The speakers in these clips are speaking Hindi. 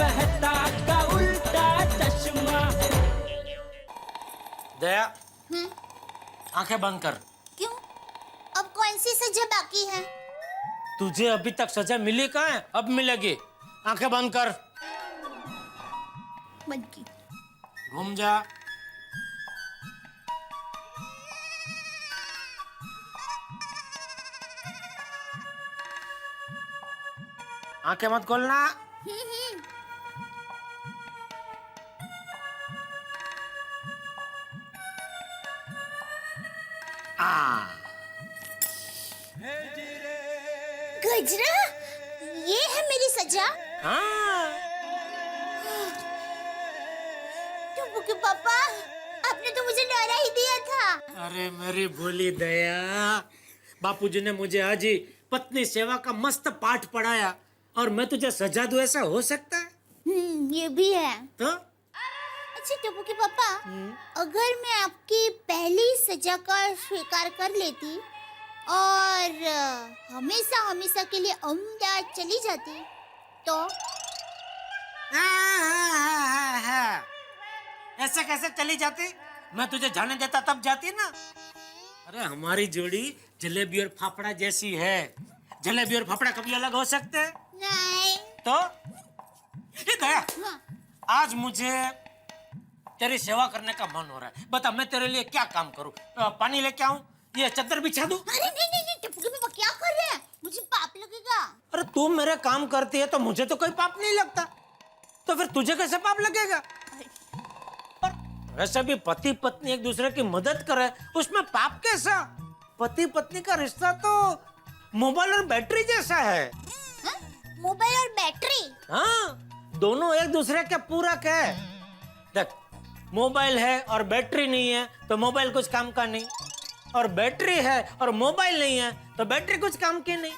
रहता का उल्टा चश्मा। दया, आंखें बंद कर। क्यों? अब कौन सी सजा बाकी है? तुझे अभी तक सजा मिली कहाँ है? अब मिलेगी। आंखें बंद कर। बंद की। घूम जा। आंखें मत खोलना। गजरा, ये है मेरी सजा? हाँ। टप्पू के पापा, आपने तो मुझे डरा ही दिया था। अरे मेरी भोली दया, बापूजी ने मुझे आज ही पत्नी सेवा का मस्त पाठ पढ़ाया और मैं तुझे सजा दूं, ऐसा हो सकता है? ये भी है। तो अच्छा टप्पू के पापा, अगर मैं आपकी पहली सजा का स्वीकार कर लेती और हमेशा हमेशा के लिए अहमदाबाद चली जाती तो? ऐसे कैसे चली जाती? मैं तुझे जाने देता तब जाती ना। अरे हमारी जोड़ी जलेबी और फाफड़ा जैसी है। जलेबी और फाफड़ा कभी अलग हो सकते हैं? नहीं। तो ये दया, हाँ। आज मुझे तेरी सेवा करने का मन हो रहा है। बता मैं तेरे लिए क्या काम करूं? पानी लेके आऊं? ये चादर बिछा दूं? अरे नहीं नहीं नहीं टप्पू के पापा क्या कर रहे हैं? मुझे पाप लगेगा। अरे तू मेरे काम करती है तो मुझे तो कोई पाप नहीं लगता, तो फिर तुझे कैसे पाप लगेगा? और वैसे भी पति पत्नी एक दूसरे की मदद करे, उसमें पाप कैसा? पति पत्नी का रिश्ता तो मोबाइल और बैटरी जैसा है। मोबाइल और बैटरी? हाँ, दोनों एक दूसरे के पूरक है। देख, मोबाइल है और बैटरी नहीं है तो मोबाइल कुछ काम का नहीं, और बैटरी है और मोबाइल नहीं है तो बैटरी कुछ काम की नहीं।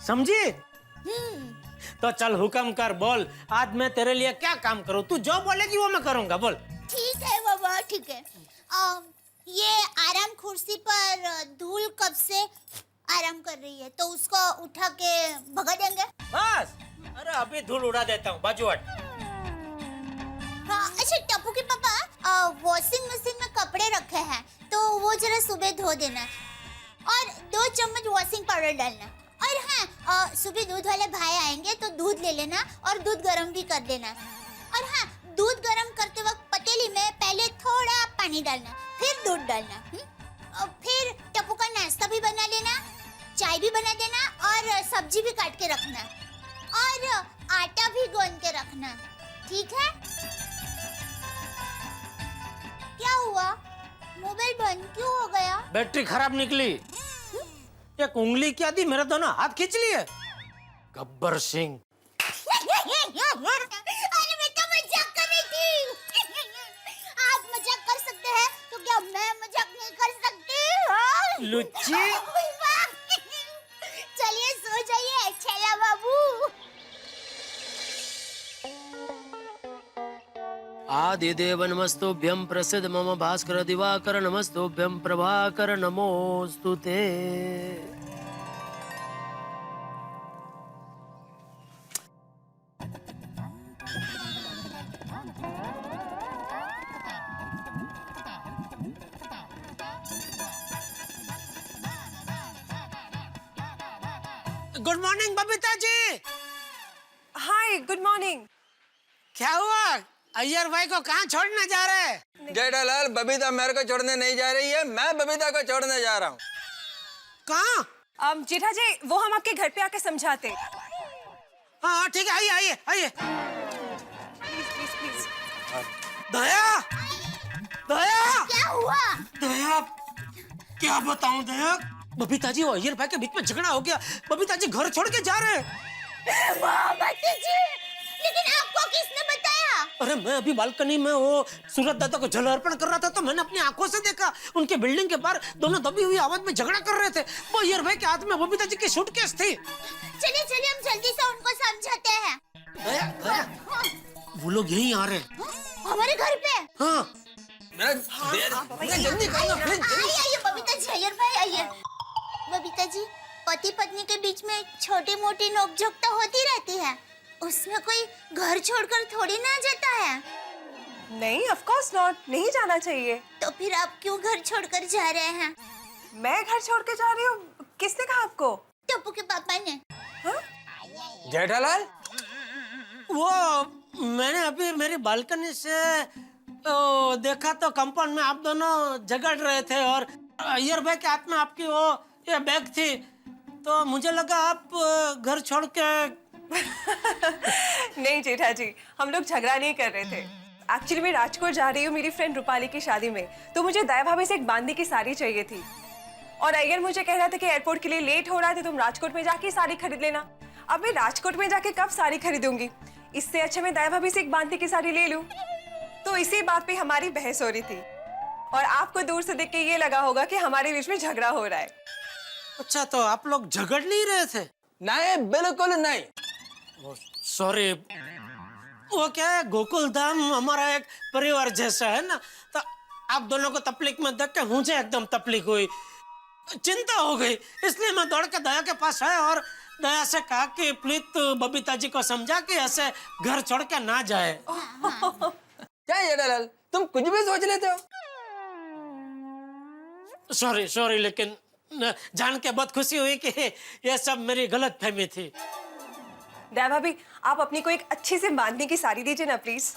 समझी? तो चल हुक्म कर, बोल आज मैं तेरे लिए क्या काम करूं? तू जो बोलेगी वो मैं करूंगा, बोल। ठीक है बाबा, ठीक है। ये आराम कुर्सी पर धूल कब से आराम कर रही है, तो उसको उठा के भगा देंगे। बस, अरे अभी धूल उड़ा देता हूँ, बाजू हट। हाँ, अच्छा टप्पू के पापा, वॉशिंग मशीन में कपड़े रखे हैं तो वो जरा सुबह धो देना और 2 चम्मच वॉशिंग पाउडर डालना। और हाँ, सुबह दूध वाले भाई आएंगे तो दूध ले लेना और दूध गर्म भी कर देना। और हाँ, दूध गर्म करते वक्त पतीली में पहले थोड़ा पानी डालना, फिर दूध डालना। और फिर टप्पू का नाश्ता भी बना लेना, चाय भी बना देना और सब्जी भी काट के रखना और आटा भी गूंद के रखना। ठीक है? क्या हुआ? मोबाइल बंद क्यों हो गया? बैटरी खराब निकली। एक उंगली क्या दी, मेरे दोनों हाथ खींच लिए। गब्बर सिंह। अरे मैं तो मजाक कर रही थी। आप मजाक कर सकते हैं तो क्या मैं मजाक नहीं कर सकती? लुच्ची। चलिए सो जाइए छेला बाबू। आदिदेव नमस्तुभ्यं प्रसिद्ध मम भास्कर दिवाकर नमस्तुभ्यं प्रभाकर नमोस्तुते। Good morning Babita ji. हाय, गुड मॉर्निंग। क्या हुआ? अय्यर भाई को कहाँ छोड़ने जा रहे हैं? जेठालाल, बबीता मेरे को छोड़ने नहीं जा रही है, मैं बबीता को छोड़ने जा रहा हूँ। कहाँ? जेठा जी, वो हम आपके घर पे आके समझाते। हाँ ठीक है, आइए आइए आइए। Please please please. Daya, Daya, क्या हुआ? दया, क्या बताऊं दया? बबीता जी और अय्यर भाई के बीच में झगड़ा हो गया। बबीता जी घर छोड़ के जा रहे हैं। बाबूजी जी, लेकिन आपको किसने बताया? अरे मैं अभी बालकनी में वो सूरज दादा को जल अर्पण कर रहा था तो मैंने अपनी आंखों से देखा। उनके बिल्डिंग के बाहर दोनों दबी हुई आवाज में झगड़ा कर रहे थे। वो अय्यर भाई के हाथ में बबीता जी की सूटकेस थी। चलिए चलिए हम जल्दी से उनको समझाते हैं। दया, दया, वो लोग यहीं आ रहे हैं। हमारे घर पे? हाँ। जल्दी करो ना, प्लीज। आइए बबीता जी, अय्यर भाई आइए। बबीता जी, पति पत्नी के बीच में छोटी मोटी नोकझोंक तो होती रहती है, उसमें कोई घर छोड़कर थोड़ी ना जाता है। नहीं, ऑफ कोर्स नॉट, नहीं जाना चाहिए। तो फिर आप क्यों घर छोड़कर जा रहे हैं? मैं घर छोड़ के जा रही हूँ? किसने कहा आपको? टप्पू के पापा ने। हाँ? जेठालाल, वो मैंने अभी मेरी बालकनी से देखा तो कंपाउंड में आप दोनों झगड़ रहे थे और अय्यर भाई के हाथ में आपकी वो ये बैग थी, तो मुझे लगा आप घर छोड़ के। नहीं जेठा जी, हम लोग झगड़ा नहीं कर रहे थे। एक्चुअली मैं राजकोट जा रही हूँ मेरी फ्रेंड रूपाली की शादी में, तो मुझे दया भाभी से एक बांदी की साड़ी चाहिए थी और अय्यर मुझे कह रहा था कि एयरपोर्ट के लिए लेट हो रहा है तो तुम राजकोट में जाके साड़ी खरीद लेना। अब मैं राजकोट में जाके कब साड़ी खरीदूंगी? इससे अच्छा मैं दया भाभी से एक बांदी की साड़ी ले लूं। तो इसी बात पे हमारी बहस हो रही थी और आपको दूर से देख के ये लगा होगा कि हमारे बीच में झगड़ा हो रहा है। अच्छा, तो आप लोग झगड़ नहीं रहे थे? नहीं, बिल्कुल नहीं। सॉरी, वो क्या है, गोकुल धाम हमारा एक परिवार जैसा है ना, तो आप दोनों को तकलीफ में देख के मुझे एकदम तकलीफ हुई, चिंता हो गई, इसलिए मैं दौड़ के दया के पास आया और दया से कहा कि प्लीज तू बबीता जी को समझा कि ऐसे घर छोड़ के ना जाए। क्या जेठालाल, तुम कुछ भी सोच लेते हो? सॉरी, लेकिन जान के बहुत खुशी हुई कि ये सब मेरी गलत फहमी थी। दया भाभी, आप अपनी को एक अच्छी सी बांधने की साड़ी दीजिए ना प्लीज।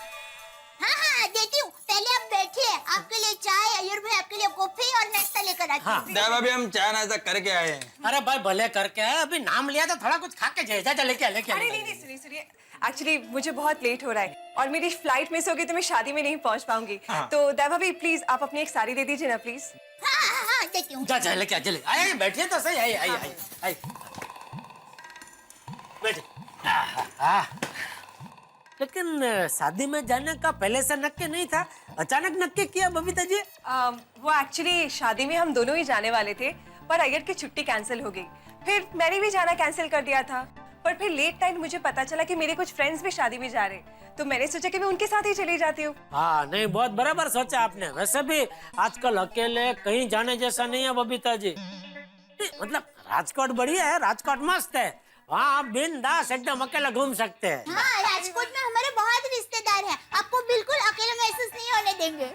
हाँ, देती हूँ। पहले आप बैठिए, आपके लिए चाय, अय्यर भाई आपके लिए कॉफी और नाश्ता लेकर आती हूँ। देवा भाभी, हम चाय नाश्ता करके आए हैं। अरे भाई भले करके आए, अभी नाम लिया तो थोड़ा कुछ खा के जाए। जा लेके अरे नहीं, सुनिए, एक्चुअली मुझे बहुत लेट हो रहा है और मेरी फ्लाइट मिस होगी तो मैं शादी में नहीं पहुंच पाऊंगी। तो दया भाभी प्लीज आप अपनी एक साड़ी दे दीजिए ना प्लीज। हाँ, देती हूँ। जा लेके आ, चले आइए, बैठिए तो सही। आई बैठिए। लेकिन शादी में जाने का पहले से नक्की नहीं था, अचानक नक्की किया बबीता जी? वो एक्चुअली शादी में हम दोनों ही जाने वाले थे पर अय्यर की छुट्टी कैंसिल हो गई, फिर मैंने भी जाना कैंसिल कर दिया था। पर फिर लेट नाइट मुझे पता चला कि मेरे कुछ फ्रेंड्स भी शादी में जा रहे, तो मैंने सोचा कि मैं उनके साथ ही चली जाती हूँ। हाँ, नहीं, बहुत बराबर सोचा आपने। वैसे भी आजकल अकेले कहीं जाने जैसा नहीं है बबीता जी। मतलब राजकोट बढ़िया है, राजकोट मस्त है, वहाँ आप बिंदास एकदम अकेला घूम सकते हैं। हाँ, राजकोट में हमारे बहुत रिश्तेदार हैं, आपको बिल्कुल अकेले महसूस नहीं होने देंगे।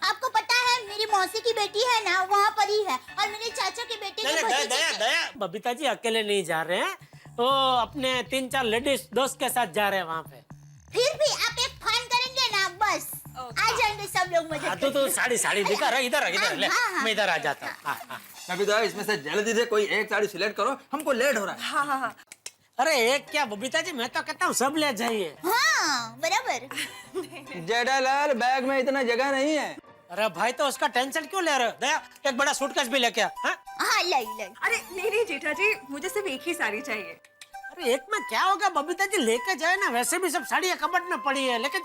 आपको पता है मेरी मौसी की बेटी है ना, वहाँ पर ही है, और मेरे चाचा की बेटी के भतीजे दया, बबीता जी अकेले नहीं जा रहे हैं, वो अपने 3-4 लेडीज दोस्त के साथ जा रहे हैं वहाँ पे। फिर भी आप एक फोन करेंगे ना, बस आ जाएंगे सब लोग मजे। तो साड़ी दिखा रहा, इधर ले, मैं इधर आ जाता हूँ। बबीता, इसमें से जल्दी से कोई एक साड़ी सिलेक्ट करो, हमको लेट हो रहा है। हाँ। अरे एक क्या बबीता जी, मैं तो कहता हूँ सब ले जाइए। हाँ, बराबर। जेठालाल, बैग में इतना जगह नहीं है। अरे भाई, तो उसका टेंशन क्यों ले रहे हो? दया, एक बड़ा सूटकेस भी लेके आ। हाँ, लाई। अरे नहीं जेठा जी, मुझे सिर्फ एक ही साड़ी चाहिए। अरे एक में क्या होगा बबीता जी, लेके जाए ना, वैसे भी सब साड़ियाँ कबट में पड़ी है। लेकिन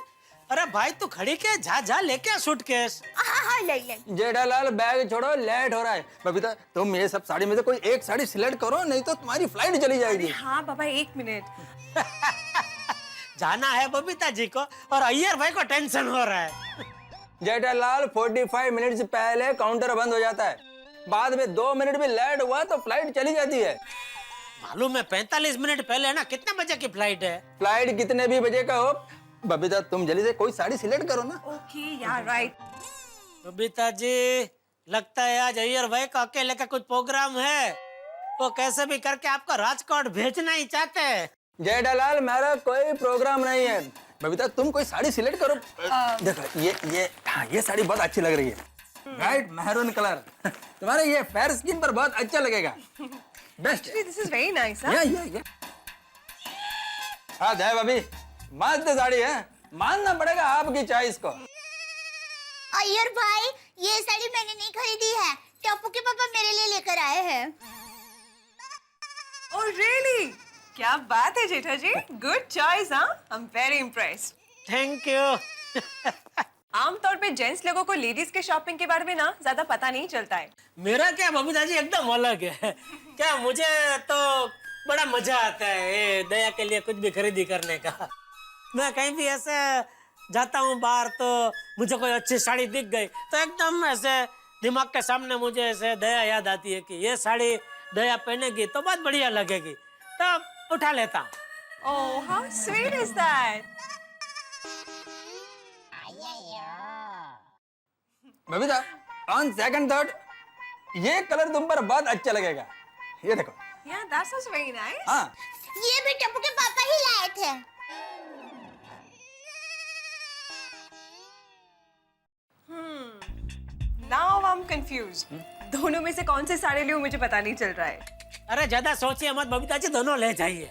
अरे भाई तू खड़ी के जा लेके आ सूटकेस। हाँ, लाई। जेठालाल, बैग छोड़ो, लेट हो रहा है। बबीता, तुम ये सब साड़ी में से कोई एक साड़ी सिलेक्ट करो, नहीं तो तुम्हारी फ्लाइट चली जाएगी। हाँ बाबा, 1 मिनट। जाना है बबीता जी को और अय्यर भाई को टेंशन हो रहा है। जेठालाल, 45 मिनट से पहले काउंटर बंद हो जाता है, बाद में 2 मिनट भी लेट हुआ तो फ्लाइट चली जाती है। मालूम है, 45 मिनट पहले ना, कितने बजे की फ्लाइट है? फ्लाइट कितने भी बजे का हो, बबीता तुम जल्दी से कोई साड़ी सिलेक्ट करो ना। ओके यार, राइट। बबीता जी, लगता है आज अय्यर भाई का अकेले का कुछ प्रोग्राम है, वो कैसे भी करके आपको राजकोट भेजना ही चाहते हैं। जेठालाल, मेरा कोई प्रोग्राम नहीं है। बबीता, तुम कोई साड़ी सिलेक्ट करो। देखो ये साड़ी बहुत अच्छी लग रही है, राइट, मैरून कलर। तुम्हारे ये फेयर स्किन पर बहुत अच्छा लगेगा, best. This is very nice. या हाँ दया भाभी, मस्त साड़ी है, मानना पड़ेगा आपकी चॉइस को। अय्यर भाई, ये साड़ी मैंने नहीं खरीदी है, टप्पू के पापा मेरे लिए लेकर आए हैं। Oh really? क्या बात है जेठा जी, गुड चॉइस। हाँ, I am very impressed. Thank you. आमतौर पे जेंट्स लोगों को लेडीज के शॉपिंग के बारे में ना ज्यादा पता नहीं चलता है। मेरा क्या बबीता जी एकदम अलग है। क्या मुझे तो बड़ा मजा आता है दया के लिए कुछ भी खरीदी करने का। मैं कहीं भी ऐसे जाता हूँ बाहर, तो मुझे कोई अच्छी साड़ी दिख गई तो एकदम ऐसे दिमाग के सामने मुझे ऐसे दया याद आती है कि ये साड़ी दया पहनेगी तो बहुत बढ़िया लगेगी, तब उठा लेता हूँ। Oh, how sweet is that? Babita, on second thought ये कलर तुम पर बहुत अच्छा लगेगा। ये देखो। Yeah, that was very nice. हाँ। ये भी टप्पू के पापा ही लाए थे। Now I'm confused. दोनों में से कौन से साड़ी लूं मुझे पता नहीं चल रहा है। अरे ज्यादा सोचिए मत बबीता जी, दोनों ले जाइए।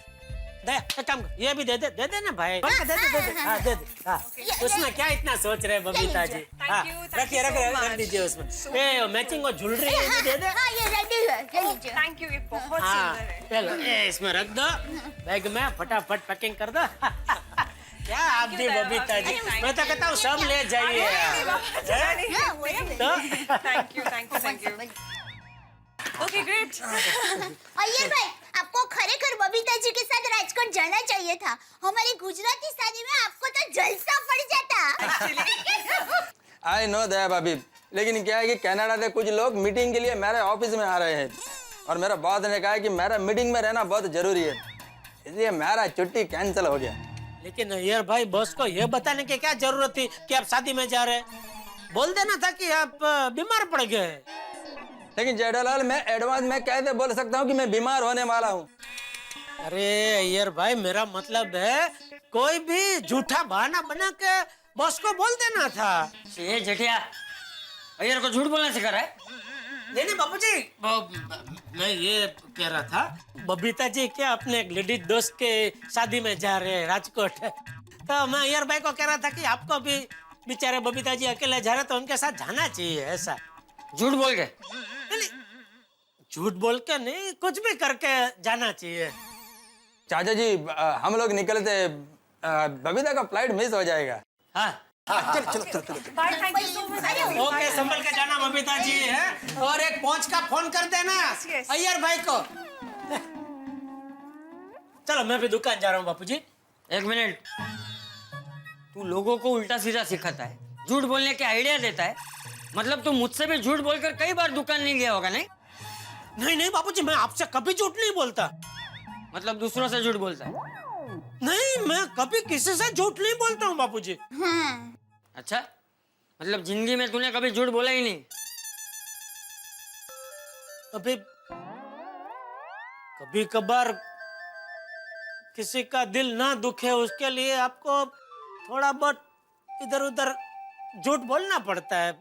दे एक काम कर, ये भी दे दे ना भाई। दे दे हाँ दे दे हाँ। उसमें क्या इतना सोच रहे हैं बबीता जी? हाँ रखिए रख दीजिए उसमें। ए मैचिंग वो ज्वेलरी ये दे दे। हाँ ये रेडी है, ले लीजिए। Thank you, ये बहुत हाँ सुंदर है। चलो ए इसमें रख दो बैग में, फटाफट पैकिंग कर दो। क्या आप भी बबीता जी, मैं तो कहता हूँ सब ले जाइए। हाँ, वो ना। तो Thank you. Okay, great. और ये भाई, आपको खरेखर बबीता जी के साथ राजकोट जाना चाहिए था। हमारी गुजराती शादी में आपको तो जलसा पड़ जाता। आई नो दैट भाभी, लेकिन क्या है कि कनाडा से कुछ लोग मीटिंग के लिए मेरे ऑफिस में आ रहे हैं और मेरा बॉस ने कहा है कि मेरा मीटिंग में रहना बहुत जरूरी है, इसलिए मेरा छुट्टी कैंसिल हो गया। लेकिन यार भाई बॉस को ये बताने की क्या जरूरत थी कि आप शादी में जा रहे हैं? बोल देना था कि आप बीमार पड़ गए। लेकिन जेठालाल, मैं एडवांस में कैसे बोल सकता हूँ कि मैं बीमार होने वाला हूँ? अरे यार भाई मेरा मतलब है कोई भी झूठा बहाना बना के बॉस को बोल देना था। ये जेठिया अय्यर को झूठ बोलना सिखा रहा है? नहीं बाबूजी, मैं ये कह रहा था बबीता जी क्या अपने एक लेडीज दोस्त के शादी में जा रहे हैं राजकोट, तो मैं अय्यर भाई को कह रहा था कि आपको भी बेचारे बबीता जी अकेले जा रहे तो उनके साथ जाना चाहिए। ऐसा झूठ बोल के? नहीं, झूठ बोल के नहीं, कुछ भी करके जाना चाहिए। चाचा जी हम लोग निकलते, बबीता का फ्लाइट मिस हो जाएगा। हाँ चलो। Bye, thank you so much. Okay, संभल के जाना बबीता जी है, और एक पहुंच का फोन कर देना yes. अय्यर भाई को। चलो मैं भी दुकान जा रहा हूँ बापूजी। एक मिनट, तू लोगों को उल्टा सीधा सिखाता है, झूठ बोलने के आइडिया देता है। मतलब तू मुझसे भी झूठ बोलकर कई बार दुकान नहीं गया होगा, नहीं? नहीं बापूजी, मैं आपसे कभी झूठ नहीं बोलता। मतलब दूसरों से झूठ बोलता है? नहीं, मैं कभी किसी से झूठ नहीं बोलता हूँ बापूजी। अच्छा, मतलब जिंदगी में तूने कभी झूठ बोला ही नहीं? कभी कभार किसी का दिल ना दुखे उसके लिए आपको थोड़ा बहुत इधर उधर झूठ बोलना पड़ता है।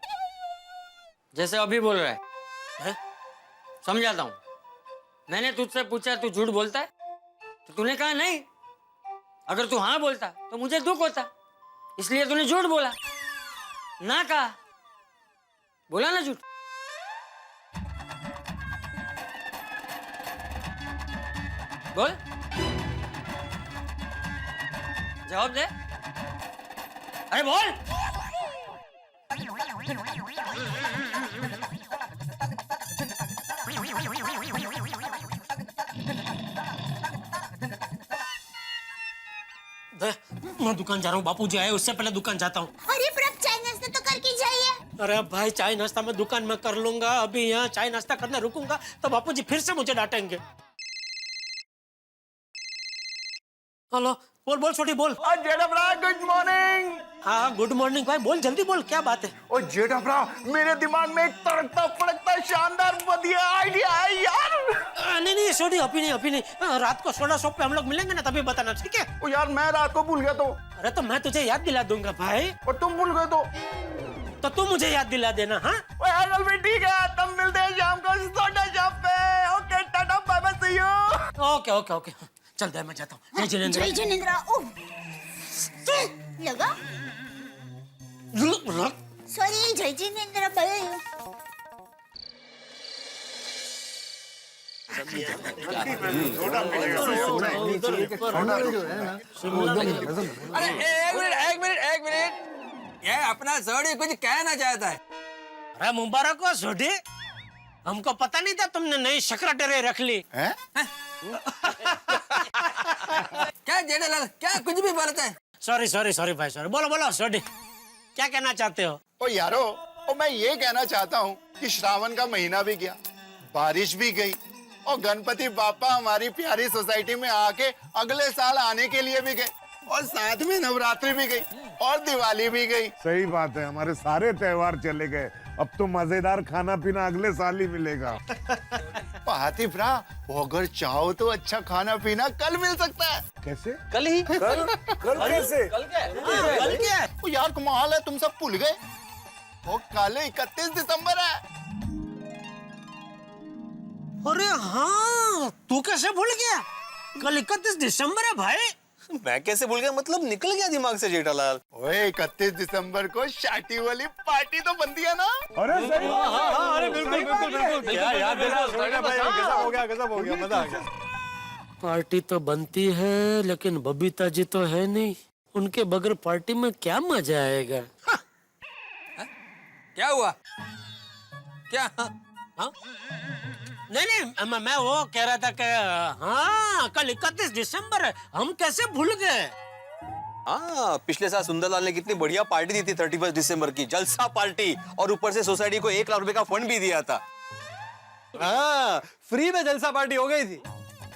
जैसे अभी बोल रहा है? हैं? समझाता हूँ। मैंने तुझसे पूछा तू झूठ बोलता है, तो तूने कहा नहीं। अगर तू हाँ बोलता तो मुझे दुख होता, इसलिए तूने झूठ बोला, ना कहा। बोला ना झूठ? बोल, जवाब दे। अरे बोल। मैं दुकान जा रहा हूँ, बापूजी आए उससे पहले दुकान जाता हूँ। अरे पर अब चाय नाश्ता तो करके जाइए। अरे अब भाई चाय नाश्ता मैं दुकान में कर लूंगा, अभी यहाँ चाय नाश्ता करने रुकूंगा तो बापूजी फिर से मुझे डांटेंगे। हेलो, बोल छोटी बोल। जेठाभरा गुड मॉर्निंग। हाँ गुड मॉर्निंग भाई, बोल जल्दी बोल, क्या बात है? ओ जेठाभरा, मेरे दिमाग में एक तड़कता फड़कता शानदार बढ़िया आइडिया है यार। नहीं छोटी, अभी नहीं। रात को सोडा शॉप पे हम लोग मिलेंगे ना, तभी बताना, ठीक है? ओ यार मैं रात को भूल गया तो। अरे तो मैं तुझे याद दिला दूंगा भाई। और तुम भूल गए तो तू मुझे याद दिला देना। हाँ ओ यार भी ठीक है, तब मिलते हैं शाम को सोडा शॉप पे। Okay tata bye bye, see you. Okay चल दे, मैं जाता हूँ। जय जय जिनेंद्र। ओह लगा, जिनेंद्र। सॉरी जय जिनेंद्र भाई। अरे एक मिनट, ये अपना सोडी कुछ कहना चाहता है। अरे मुबारक हो छोटी, हमको पता नहीं था तुमने नई सेक्रेटरी रख ली। क्या जेठालाल, क्या कुछ भी बोलता है? सॉरी भाई, सॉरी। बोलो छोटी, क्या कहना चाहते हो? ओ यारो, ओ मैं ये कहना चाहता हूँ कि श्रावण का महीना भी गया, बारिश भी गई और गणपति बापा हमारी प्यारी सोसाइटी में आके अगले साल आने के लिए भी गए और साथ में नवरात्रि भी गई और दिवाली भी गई। सही बात है, हमारे सारे त्योहार चले गए। अब तो मजेदार खाना पीना अगले साल ही मिलेगा। हाथी भरा, वो अगर चाहो तो अच्छा खाना पीना कल मिल सकता है। कैसे? कल ही कल कैसे? कल क्या है? ओ यार कमाल है, तुम सब भूल गए। वो कल 31 दिसंबर है। अरे हाँ, तू कैसे भूल गया? कल 31 दिसंबर है भाई। मैं कैसे भूल गया, मतलब निकल गया दिमाग से जेठालाल। ओए 31 दिसंबर को शादी वाली पार्टी तो बनती है ना। अरे सही बात है। अरे बिल्कुल क्या याद दिला भाई, गजब हो गया, मजा आ गया। पार्टी तो बनती है लेकिन बबीता जी तो है नहीं, उनके बगैर पार्टी में क्या मजा आएगा। क्या हुआ? क्या? हाँ? नहीं, मैं वो कह रहा था कि हाँ, कल 31 दिसंबर है, हम कैसे भूल गए? हाँ, पिछले साल सुंदरलाल ने कितनी बढ़िया पार्टी दी थी 31 दिसंबर की, जलसा पार्टी, और ऊपर से सोसाइटी को 1 लाख रुपए का फंड भी दिया था। हाँ, फ्री में जलसा पार्टी हो गई थी।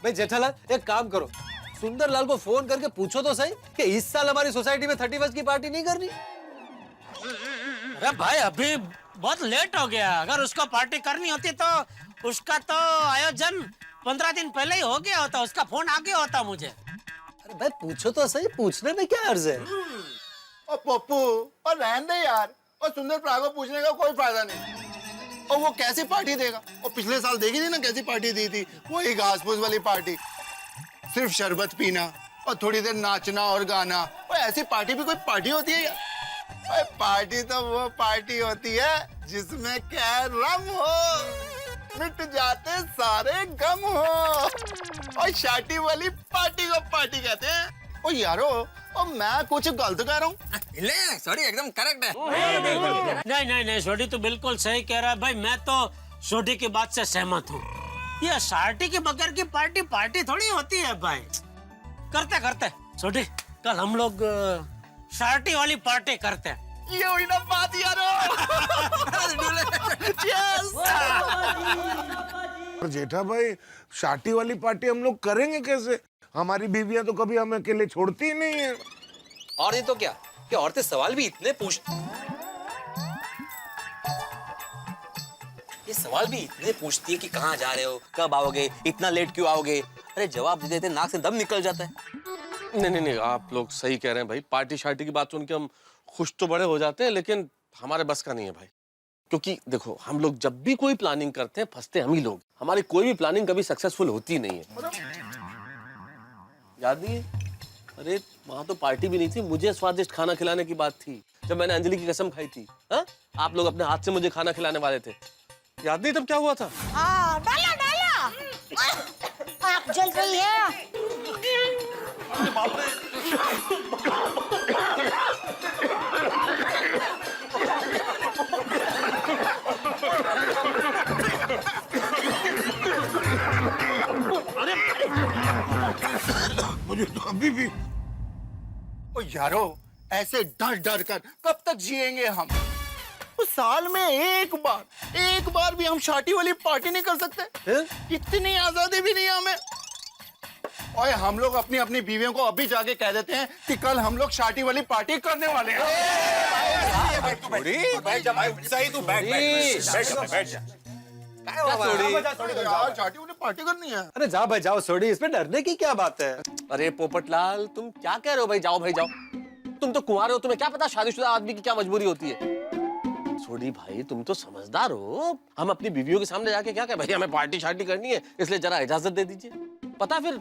भाई जेठालाल, एक काम करो, सुंदरलाल को फोन करके पूछो तो सही कि इस साल हमारी सोसाइटी में 31 की पार्टी नहीं करनी। अरे भाई, अभी बहुत लेट हो गया। अगर उसको पार्टी करनी होती तो उसका तो आयोजन 15 दिन पहले ही हो गया होता, उसका फोन आ गया होता मुझे। अरे भाई पूछो तो सही, पूछने में क्या अर्ज है? और पप्पू, और रहने दे यार, और सुंदर प्रा को पूछने का कोई फायदा नहीं। और वो कैसी पार्टी देगा? और पिछले साल देखी थी ना कैसी पार्टी दी थी, वही घास फूस वाली पार्टी, सिर्फ शरबत पीना और थोड़ी देर नाचना और गाना। और ऐसी पार्टी भी कोई पार्टी होती है यार? और पार्टी तो वो पार्टी होती है जिसमें क्या रम हो, मिट जाते सारे गम हो, और शादी वाली पार्टी को पार्टी कहते हैं। ओ यारो, और मैं कुछ गलत कह रहा हूँ? सॉरी, एकदम करेक्ट है। नहीं, छोटी तो बिल्कुल सही कह रहा है भाई। मैं तो छोटी की बात से सहमत हूँ। ये शादी के बगैर की पार्टी थोड़ी होती है भाई। करते छोटी, कल हम लोग शादी वाली पार्टी करते हैं। ये हुई ना बात यारो। और जेठा भाई, शादी वाली पार्टी हम लोग करेंगे कैसे? हमारी बीवियां तो कभी हमें अकेले छोड़ती ही नहीं है। और नहीं तो क्या औरतें सवाल भी इतने पूछती है कि कहाँ जा रहे हो, कब आओगे, इतना लेट क्यों आओगे? अरे जवाब दे देते नाक से दम निकल जाता है। नहीं, आप लोग सही कह रहे हैं भाई। पार्टी शार्टी की बात सुन के हम खुश तो बड़े हो जाते हैं, लेकिन हमारे बस का नहीं है भाई। क्योंकि देखो, हम लोग जब भी कोई प्लानिंग करते हैं फंसते हम ही लोग। हमारी कोई भी प्लानिंग कभी सक्सेसफुल होती नहीं है। याद नहीं है? अरे वहां तो पार्टी भी नहीं थी, मुझे स्वादिष्ट खाना खिलाने की बात थी जब मैंने अंजलि की कसम खाई थी। हा? आप लोग अपने हाथ से मुझे खाना खिलाने वाले थे, याद नहीं तब क्या हुआ था? डाला आग जल रही है। मुझे तो अभी भी। ओ यारो, ऐसे डर डर कर कब तक जिएंगे हम? तो साल में एक बार भी हम शादी वाली पार्टी नहीं कर सकते? इतनी आजादी भी नहीं है हमें। और हम लोग अपनी अपनी बीवियों को अभी जाके कह देते हैं कि कल हम लोग शादी वाली पार्टी करने वाले हैं। शादी वाली पार्टी करनी है। अरे जाओ भाई जाओ, सोडी, इसमें डरने की क्या बात है? अरे पोपटलाल, तुम क्या कह रहे हो भाई? जाओ भाई जाओ, तुम तो कुंवारे हो, तुम्हें क्या पता शादीशुदा आदमी की क्या मजबूरी होती है। सोडी भाई, तुम तो समझदार हो। हम अपनी बीवियों के सामने जाके क्या कहें, भाई हमें पार्टी शार्टी करनी है, इसलिए जरा इजाजत दे दीजिए। पता फिर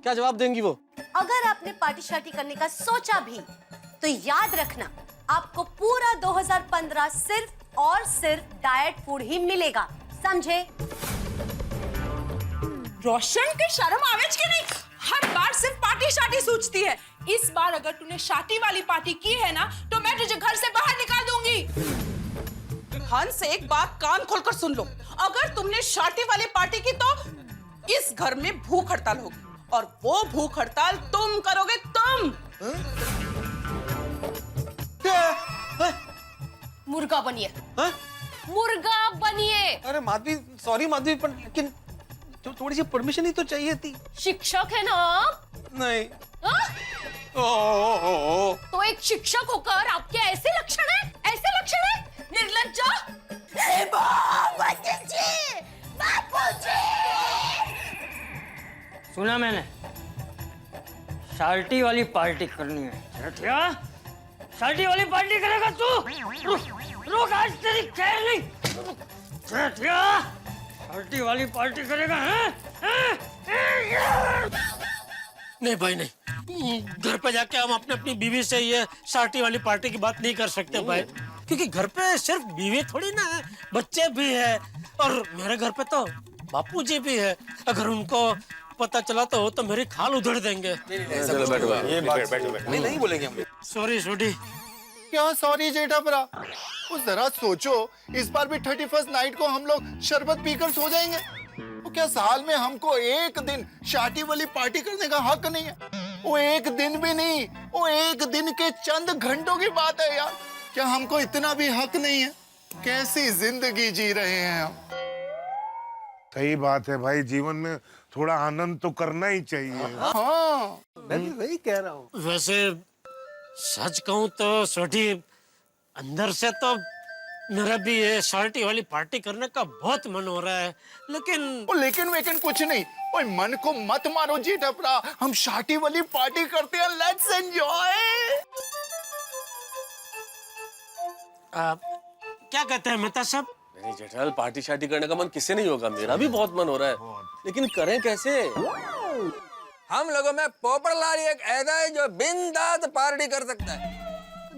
क्या जवाब देंगी वो? अगर आपने पार्टी शार्टी करने का सोचा भी तो याद रखना, आपको पूरा 2015 सिर्फ और सिर्फ डाइट फूड ही मिलेगा, समझे? रोशन के शर्म आवेज के नहीं, हर बार सिर्फ पार्टी शार्टी सोचती है। इस बार अगर तूने शादी वाली पार्टी की है ना, तो मैं तुझे घर से बाहर निकाल दूंगी। हंस, एक बात कान खोलकर सुन लो, अगर तुमने शादी वाली पार्टी की तो इस घर में भूख हड़ताल होगी, और वो भूख हड़ताल तुम करोगे, तुम। मुर्गा बनिए। मुर्गा बनिए। अरे माधवी, सॉरी माधवी, पर लेकिन तो थोड़ी सी परमिशन ही तो चाहिए थी। शिक्षक है ना आप? नहीं। हाँ? ओ। तो एक शिक्षक होकर आपके ऐसे लक्षण है? ऐसे लक्षण है? निर्लज्जा! सुना मैंने, शार्टी वाली पार्टी करनी है। क्या शार्टी वाली पार्टी करेगा तू? रुक, आज तेरी खैर नहीं। शार्टी वाली पार्टी करेगा? नहीं भाई नहीं, घर पे जाके हम अपनी बीवी से ये शार्टी वाली पार्टी की बात नहीं कर सकते भाई, क्योंकि घर पे सिर्फ बीवी थोड़ी ना है, बच्चे भी है और मेरे घर पे तो बापूजी भी है। अगर उनको पता चला तो मेरी खाल उधड़ देंगे। चलो बैठो, ये बात नहीं बोलेंगे हम। सॉरी छोटी। क्या सॉरी जेठापरा? उस जरा सोचो, इस बार भी 31st नाइट को हम लोग शरबत पीकर सो जाएंगे। तो क्या साल में हमको एक दिन शादी वाली पार्टी करने का हक नहीं है? वो एक दिन भी नहीं, वो एक दिन के चंद घंटों की बात है यार। क्या हमको इतना भी हक नहीं है? कैसी जिंदगी जी रहे हैं हम। सही बात है भाई, जीवन में थोड़ा आनंद तो करना ही चाहिए। हाँ, मैं भी वही कह रहा हूँ। वैसे सच कहूँ तो छोटी, अंदर से तो मेरा भी ये शार्टी वाली पार्टी करने का बहुत मन हो रहा है, लेकिन वेकिन कुछ नहीं। ओए मन को मत मारो जेठापरा, हम शार्टी वाली पार्टी करते हैं। Let's enjoy. क्या कहते हैं मेहता साहब? नहीं जेठालाल, पार्टी शार्टी करने का मन किसे नहीं होगा, मेरा भी बहुत मन हो रहा है, लेकिन करें कैसे? हम लोगों में पोपटलाल एक ऐसा है जो बिंदास पार्टी कर सकता है।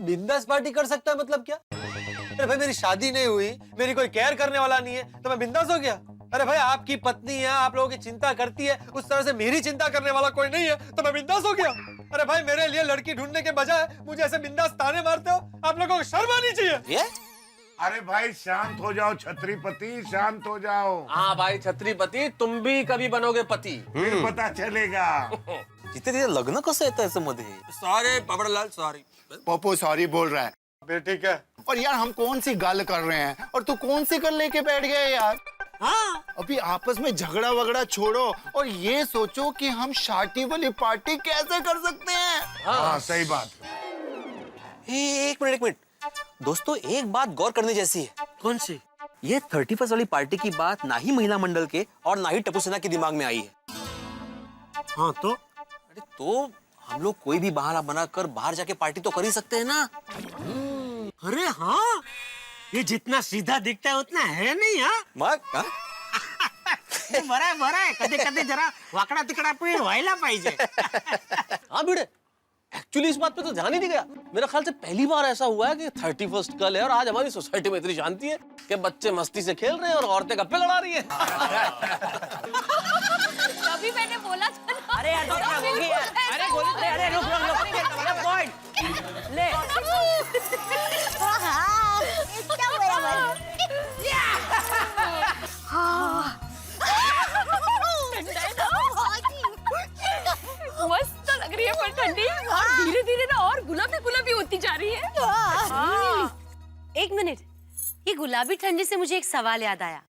बिंदास पार्टी कर सकता है मतलब क्या? अरे भाई मेरी शादी नहीं हुई, मेरी कोई केयर करने वाला नहीं है, तो मैं बिंदास हो गया? अरे भाई आपकी पत्नी है, आप लोगों की चिंता करती है, उस तरह से मेरी चिंता करने वाला कोई नहीं है, तो मैं बिंदास हो गया? अरे भाई मेरे लिए लड़की ढूंढने के बजाय मुझे ऐसे बिंदास ताने मारते हो, आप लोगों को शर्म आनी चाहिए। अरे भाई शांत हो जाओ छत्रीपति, शांत हो जाओ। हाँ भाई छत्रीपति, तुम भी कभी बनोगे पति, फिर पता चलेगा। जिथे लग्न कसं येतं असं मध्ये? Sorry Popatlal, sorry. Pappu sorry बोल रहा है। ठीक है। और यार हम कौन सी गल कर रहे हैं और तू कौन सी कर लेके बैठ गया यार? हाँ, अभी आपस में झगड़ा वगड़ा छोड़ो और ये सोचो कि हम शार्टी वाली पार्टी कैसे कर सकते हैं। हाँ सही बात है। एक मिनट दोस्तों, एक बात गौर करने जैसी है। कौन सी? ये 31st वाली पार्टी की बात ना ही महिला मंडल के और ना ही टप्पू सेना के दिमाग में आई है। हाँ तो? अरे तो हम लोग कोई भी बहाना बनाकर बाहर जाके पार्टी तो कर ही सकते हैं ना। अरे हाँ, ये जितना सीधा दिखता है उतना है नहीं। हाँ बरं आहे, कधी जरा वाकडा तिकडा पण व्हायला पाहिजे। हाँ भिड़े, एक्चुअली इस बात पे तो ध्यान ही नहीं गया। मेरा ख्याल से पहली बार ऐसा हुआ है कि 31st कल है और आज हमारी सोसाइटी में इतनी शांति है कि बच्चे मस्ती से खेल रहे हैं और औरतें गप्पे लड़ा रही हैं। तभी मैंने बोला था ना। अरे यार अरे रुक पॉइंट ले। हाँ, एकदम बराबर। मस्त लग रही है पर ठंडी, और धीरे धीरे ना और गुलाबी गुलाबी होती जा रही है। एक मिनट, ये गुलाबी ठंडी से मुझे एक सवाल याद आया।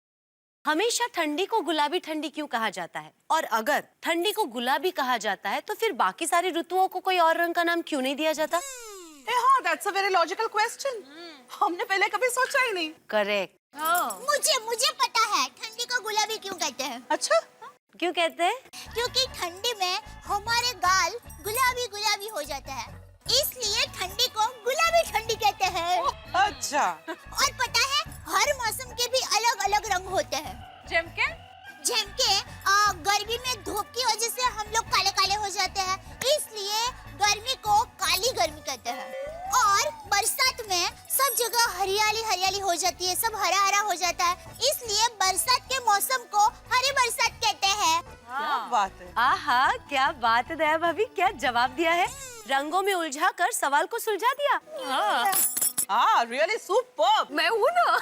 हमेशा ठंडी को गुलाबी ठंडी क्यों कहा जाता है? और अगर ठंडी को गुलाबी कहा जाता है तो फिर बाकी सारी ऋतुओं को कोई और रंग का नाम क्यों नहीं दिया जाता? हाँ, that's a very logical question. हमने पहले कभी सोचा ही नहीं। करेक्ट। मुझे पता है ठंडी को गुलाबी क्यों कहते हैं। अच्छा, क्यों कहते हैं? क्योंकि ठंडी में हमारे गाल गुलाबी गुलाबी हो जाता है, इसलिए ठंडी को गुलाबी ठंडी कहते हैं। अच्छा। और पता है हर मौसम के भी अलग अलग रंग होते हैं। जेम के गर्मी में धूप की वजह से हम लोग काले काले हो जाते हैं, इसलिए गर्मी को काली गर्मी कहते हैं। और बरसात में सब जगह हरियाली हरियाली हो जाती है, सब हरा हरा हो जाता है, इसलिए बरसात के मौसम को हरी बरसात कहते हैं। क्या बात है। आहा, क्या बात है दया भाभी, क्या जवाब दिया है। रंगों में उलझा कर सवाल को सुलझा दिया। हाँ, really superb। मैं हूँ ना।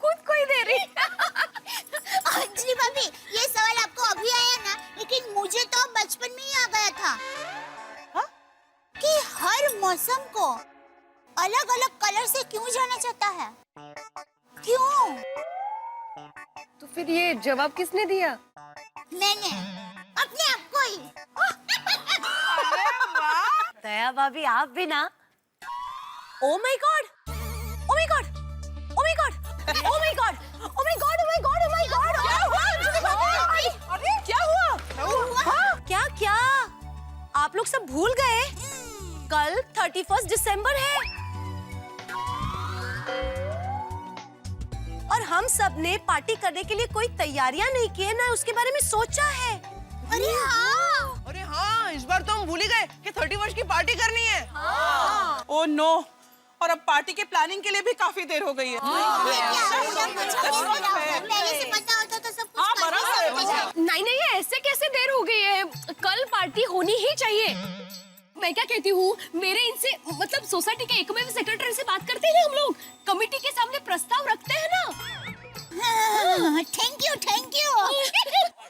खुद को ही दे रही। अंजलि भाभी, ये सवाल आपको अभी आया ना, लेकिन मुझे तो बचपन में ही आ गया था। हाँ? कि हर मौसम को अलग अलग कलर से क्यों जाना जाता है? क्यों? तो फिर ये जवाब किसने दिया? मैंने अपने आप को ही। दया भाभी आप भी ना। Oh my God, oh my God, oh my God, oh my God, oh my God, oh my God, oh my God. अरे क्या हुआ? हाँ क्या क्या आप लोग सब भूल गए? कल 31 दिसंबर है और हम सब ने पार्टी करने के लिए कोई तैयारियां नहीं की है, ना उसके बारे में सोचा है। अरे हाँ, इस बार तो हम भूल ही गए कि 31 की पार्टी करनी है। ओह नो, और अब पार्टी के प्लानिंग के लिए भी काफी देर हो गई है। पहले से पता होता तो सब कुछ नहीं नहीं, ऐसे कैसे देर हो गई है? कल पार्टी होनी ही चाहिए। मैं क्या कहती हूँ, मेरे इनसे मतलब सोसाइटी के एकमेव सेक्रेटरी से बात करते हैं ना हम लोग, कमिटी के सामने प्रस्ताव रखते हैं ना। Thank you, thank you.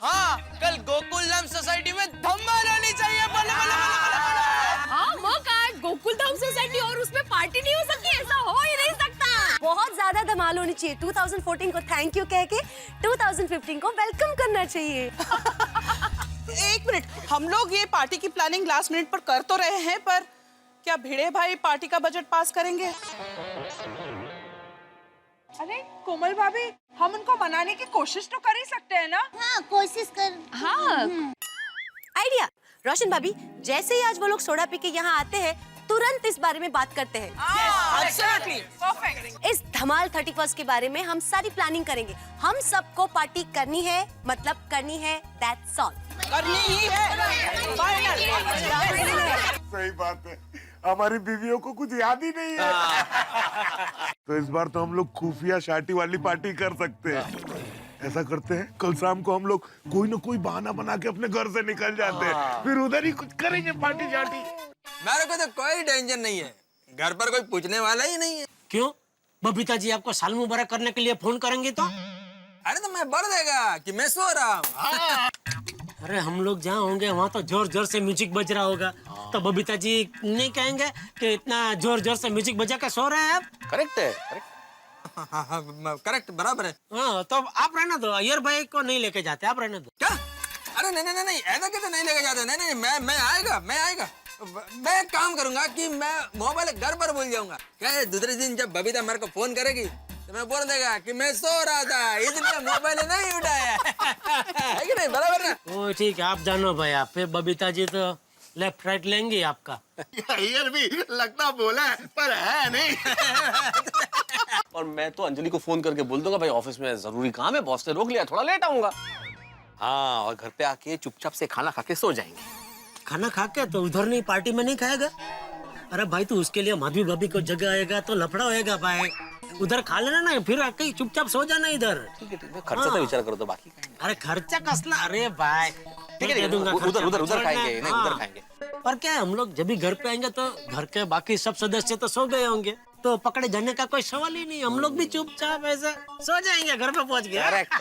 हाँ, कल गोकुलधाम सोसाइटी में धमाल होनी चाहिए। बोलो बोलो बोलो। हाँ मौका, गोकुलधाम सोसाइटी और उसमें पार्टी नहीं हो सकती, ऐसा हो ही नहीं सकता। बहुत ज्यादा धमाल होनी चाहिए। 2014 को थैंक यू कह के 2015 को वेलकम करना चाहिए। एक मिनट, हम लोग ये पार्टी की प्लानिंग लास्ट मिनट पर कर तो रहे हैं, पर क्या भिड़े भाई पार्टी का बजट पास करेंगे? अरे कोमल भाभी, हम उनको मनाने की कोशिश तो कर ही सकते हैं ना? हाँ, कोशिश कर। हाँ आइडिया। रोशन भाभी, जैसे ही आज वो लोग सोडा पी के यहाँ आते हैं, तुरंत इस बारे में बात करते हैं। परफेक्ट। इस धमाल 31 के बारे में हम सारी प्लानिंग करेंगे। हम सबको पार्टी करनी है, मतलब करनी है, दैट्स ऑल। करनी ही है, फाइनल। सही बात है, हमारी बीवियों को कुछ याद ही नहीं है। तो इस बार तो हम लोग खुफिया शाटी वाली पार्टी कर सकते हैं। ऐसा करते हैं, कल शाम को हम लोग कोई ना कोई बहाना बना के अपने घर से निकल जाते हैं, फिर उधर ही कुछ करेंगे पार्टी शाटी। मेरे को तो कोई टेंशन नहीं है, घर पर कोई पूछने वाला ही नहीं है। क्यों? बबीता जी आपको साल मुबारक करने के लिए फोन करेंगे तो? अरे तो मैं बढ़ देगा कि मैं सो रहा हूँ। अरे हम लोग जहाँ होंगे वहाँ तो जोर जोर से म्यूजिक बज रहा होगा, तो बबीता जी नहीं कहेंगे कि इतना जोर जोर से म्यूजिक बजा के सो रहे हैं आप? करेक्ट है, करेक्ट। करेक्ट, बराबर है। हाँ, तो आप रहना दो, अय्यर भाई को नहीं लेके जाते, आप रहने दो। क्या? अरे नहीं नहीं नहीं, ऐसा कैसे नहीं लेके जाते? नहीं नहीं, मैं आएगा। मैं एक काम करूंगा कि मैं मोबाइल घर पर भूल जाऊंगा। क्या दूसरे दिन जब बबीता मेरे को फोन करेगी तो मैं बोल देगा कि मैं सो रहा था, इसलिए मोबाइल नहीं उठाया। है कि नहीं? बराबर ना? ओ ठीक है, आप जानो भाई। आप फिर बबीता जी तो लेफ्ट राइट लेंगे आपका। अय्यर भी लगता बोला है, पर है नहीं। और मैं तो अंजलि को फोन करके बोल दूंगा, भाई ऑफिस में जरूरी काम है, बॉस ने रोक लिया, थोड़ा लेट आऊंगा। हाँ, और घर पे आके चुपचाप से खाना खा के सो जाएंगे। खाना खा के तो उधर नहीं, पार्टी में नहीं खाएगा? अरे भाई तू उसके लिए माधवी भाभी को जगह आएगा तो लफड़ा होएगा भाई। उधर खा लेना ना, फिर आके चुपचाप सो जाना इधर। ठीक है, खर्चा तो विचार करो तो बाकी। अरे खर्चा कसला? अरे भाई ठीक है, उधर खाएंगे, नहीं उधर खाएंगे। पर क्या है, हम लोग जब भी घर पे आएंगे तो घर के बाकी सब सदस्य तो सो गए होंगे, तो पकड़े जाने का कोई सवाल ही नहीं। हम लोग भी चुपचाप ऐसे सो जाएंगे, घर पे पहुंच गए। करेक्ट।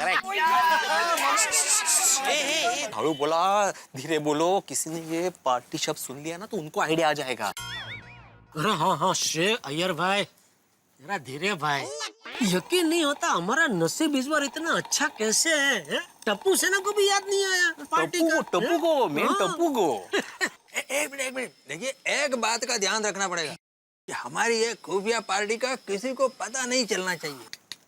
झाड़ू बोला, धीरे बोलो, किसी ने ये पार्टी शब्द सुन लिया ना तो उनको आइडिया आ जाएगा। अरे हाँ शेर अय्यर भाई, जरा धीरे भाई। यकीन नहीं होता हमारा नसीब इस बार इतना अच्छा कैसे है? टप्पू सेना को भी याद नहीं आया पार्टी का। टप्पू को, मेन टप्पू को। एक मिनट, देखिए एक बात का ध्यान रखना पड़ेगा कि हमारी ये खुफिया पार्टी का किसी को पता नहीं चलना चाहिए।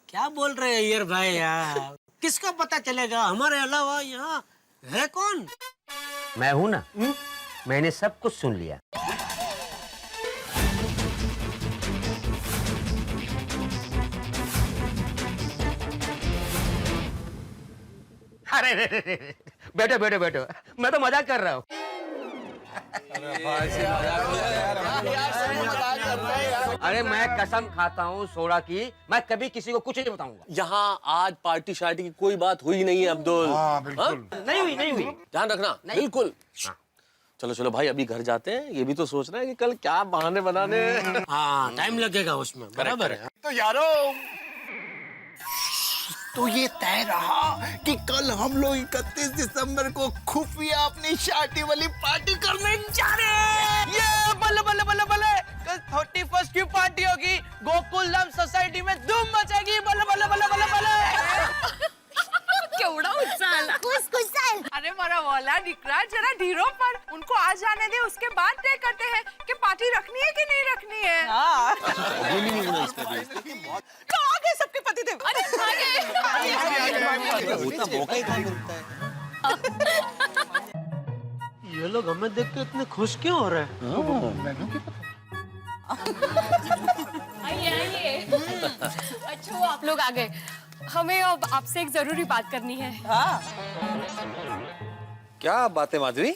क्या बोल रहे हैं अय्यर भाई यार? किसको पता चलेगा? हमारे अलावा यहाँ है कौन? मैं हूँ ना। मैंने सब कुछ सुन लिया। अरे बैठो, मैं तो मजाक कर रहा हूँ। अरे मैं कसम खाता हूँ सोडा की, मैं कभी किसी को कुछ नहीं बताऊंगा। यहाँ आज पार्टी शार्टी की कोई बात हुई नहीं है अब्दुल। बिल्कुल नहीं हुई। ध्यान रखना, बिल्कुल। चलो भाई, अभी घर जाते हैं। ये भी तो सोच रहे हैं कि कल क्या बहाने बनाने। हाँ, टाइम लगेगा उसमें, बराबर है। तो यारों, तो ये तय रहा कि कल हम लोग 31 दिसंबर को खुफिया अपनी शादी वाली पार्टी करने जा रहे हैं। ये बल्ले कल 31 की पार्टी होगी, गोकुलधाम सोसाइटी में धूम मचेगी। बल्ले साला निकला जरा ढीरो पर उनको आ जाने दे, उसके बाद तय करते हैं कि पार्टी रखनी है कि नहीं रखनी है। तो आ गए सबके पति थे। अरे उतना मौका ही कहाँ मिलता है। ये लोग हमें देख के इतने खुश क्यों हो रहे हैं? आइए आइए। अच्छा वो आप लोग आ गए, हमें अब आपसे एक जरूरी बात करनी है। क्या बात है माधुरी?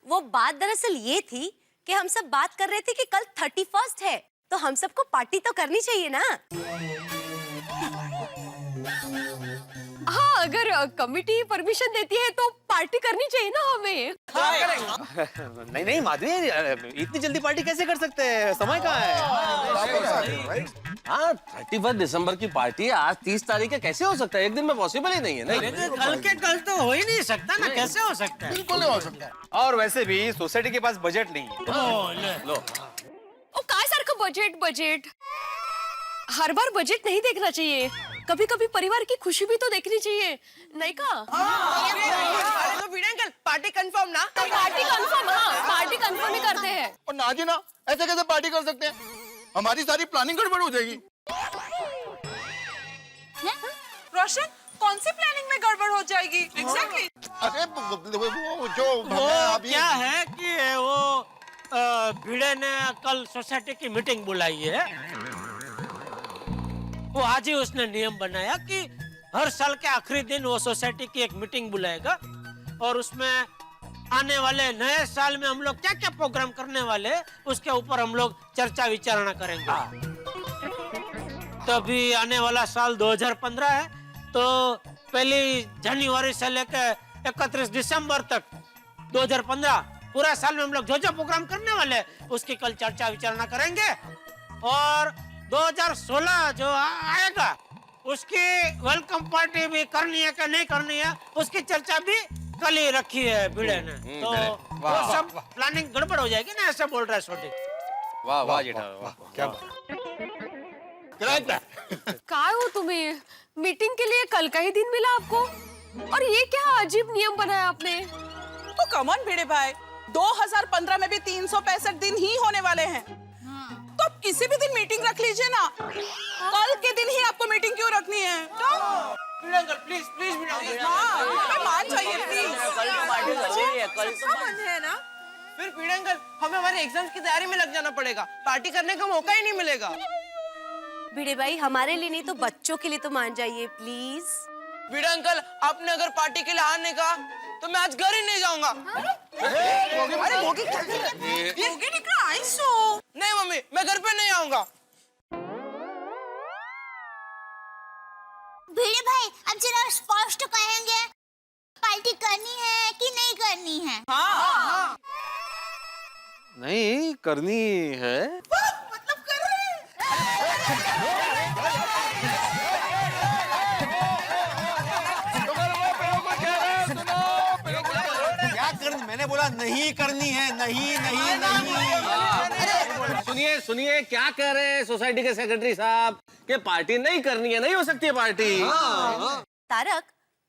वो बात दरअसल ये थी कि हम सब बात कर रहे थे कि कल 31 है, तो हम सबको पार्टी तो करनी चाहिए ना। हाँ, अगर कमिटी परमिशन देती है तो पार्टी करनी चाहिए ना हमें। नहीं नहीं माधुरी, इतनी जल्दी पार्टी कैसे कर सकते हैं? समय कहाँ है? हाँ 31 दिसंबर की पार्टी आज 30 तारीख है, कैसे हो सकता है? एक दिन में पॉसिबल ही नहीं है। नहीं कल के कल तो हो ही नहीं सकता ना, कैसे हो सकता है? बिल्कुल नहीं हो सकता। और वैसे भी सोसाइटी के पास बजट नहीं है। लो ओ काय सारखं बजट हर बार बजट नहीं देखना चाहिए, कभी कभी परिवार की खुशी भी तो देखनी चाहिए, नहीं का? तो वीडियो अंकल पार्टी कंफर्म ना? तो पार्टी कंफर्म, हाँ पार्टी कंफर्म ही करते हैं। और ना जी ना, ऐसे कैसे पार्टी कर सकते हैं? हमारी सारी प्लानिंग गड़बड़ हो जाएगी। रोशन कौन सी प्लानिंग में गड़बड़ हो जाएगी? एग्जैक्टली। अरे वो जो वो क्या है कि वो भिड़े ने कल सोसाइटी की मीटिंग बुलाई है। वो आज ही उसने नियम बनाया कि हर साल के आखिरी दिन वो सोसाइटी की एक मीटिंग बुलाएगा और उसमें आने वाले नए साल में हम लोग क्या क्या प्रोग्राम करने वाले उसके ऊपर हम लोग चर्चा विचारणा करेंगे। तभी आने वाला साल 2015 है, तो 1 जनवरी से लेकर 31 दिसंबर तक 2015 पूरा साल में हम लोग जो जो प्रोग्राम करने वाले उसकी कल चर्चा विचारणा करेंगे। और 2016 जो आएगा उसकी वेलकम पार्टी भी करनी है कि नहीं करनी है उसकी चर्चा भी कल ही रखी है भिड़े ने। तो वो सब प्लानिंग गड़बड़ हो जाएगी ना, ऐसे बोल रहा है छोटी। वाह वाह जेठा वाह, क्या बात। काय हो तुम्हें, मीटिंग के लिए कल का ही दिन मिला आपको? और ये क्या अजीब नियम बनाया आपने? तो कमन भिड़े भाई, 2015 में भी 365 दिन ही होने वाले हैं, तो आप किसी भी दिन मीटिंग रख लीजिए ना। कल के दिन ही आपको मीटिंग क्यों रखनी है? प्लीज प्लीज हमें मान चाहिए प्लीज। कल है ना? फिर पीड़े अंकल हमें हमारे एग्जाम्स की तैयारी में लग जाना पड़ेगा, पार्टी करने का मौका ही नहीं मिलेगा। भिड़े भाई हमारे लिए नहीं तो बच्चों के लिए तो मान जाइए प्लीज। पीड़े अंकल आपने अगर पार्टी के लिए हाँ नहीं कहा तो मैं आज घर ही नहीं जाऊंगा। अरे गोगी निकला आइसो। नहीं मम्मी, मैं घर पे नहीं आऊंगा। भिड़े भाई अब जरा स्पष्ट कहेंगे, पार्टी करनी है कि नहीं करनी है? हाँ। नहीं करनी है। मतलब कर रहे हैं। क्या करनी? मैंने बोला नहीं करनी है। नहीं नहीं नहीं। सुनिए सुनिए, क्या कह रहे हैं सोसाइटी के सेक्रेटरी साहब कि पार्टी नहीं करनी है, नहीं हो सकती है पार्टी। तारक,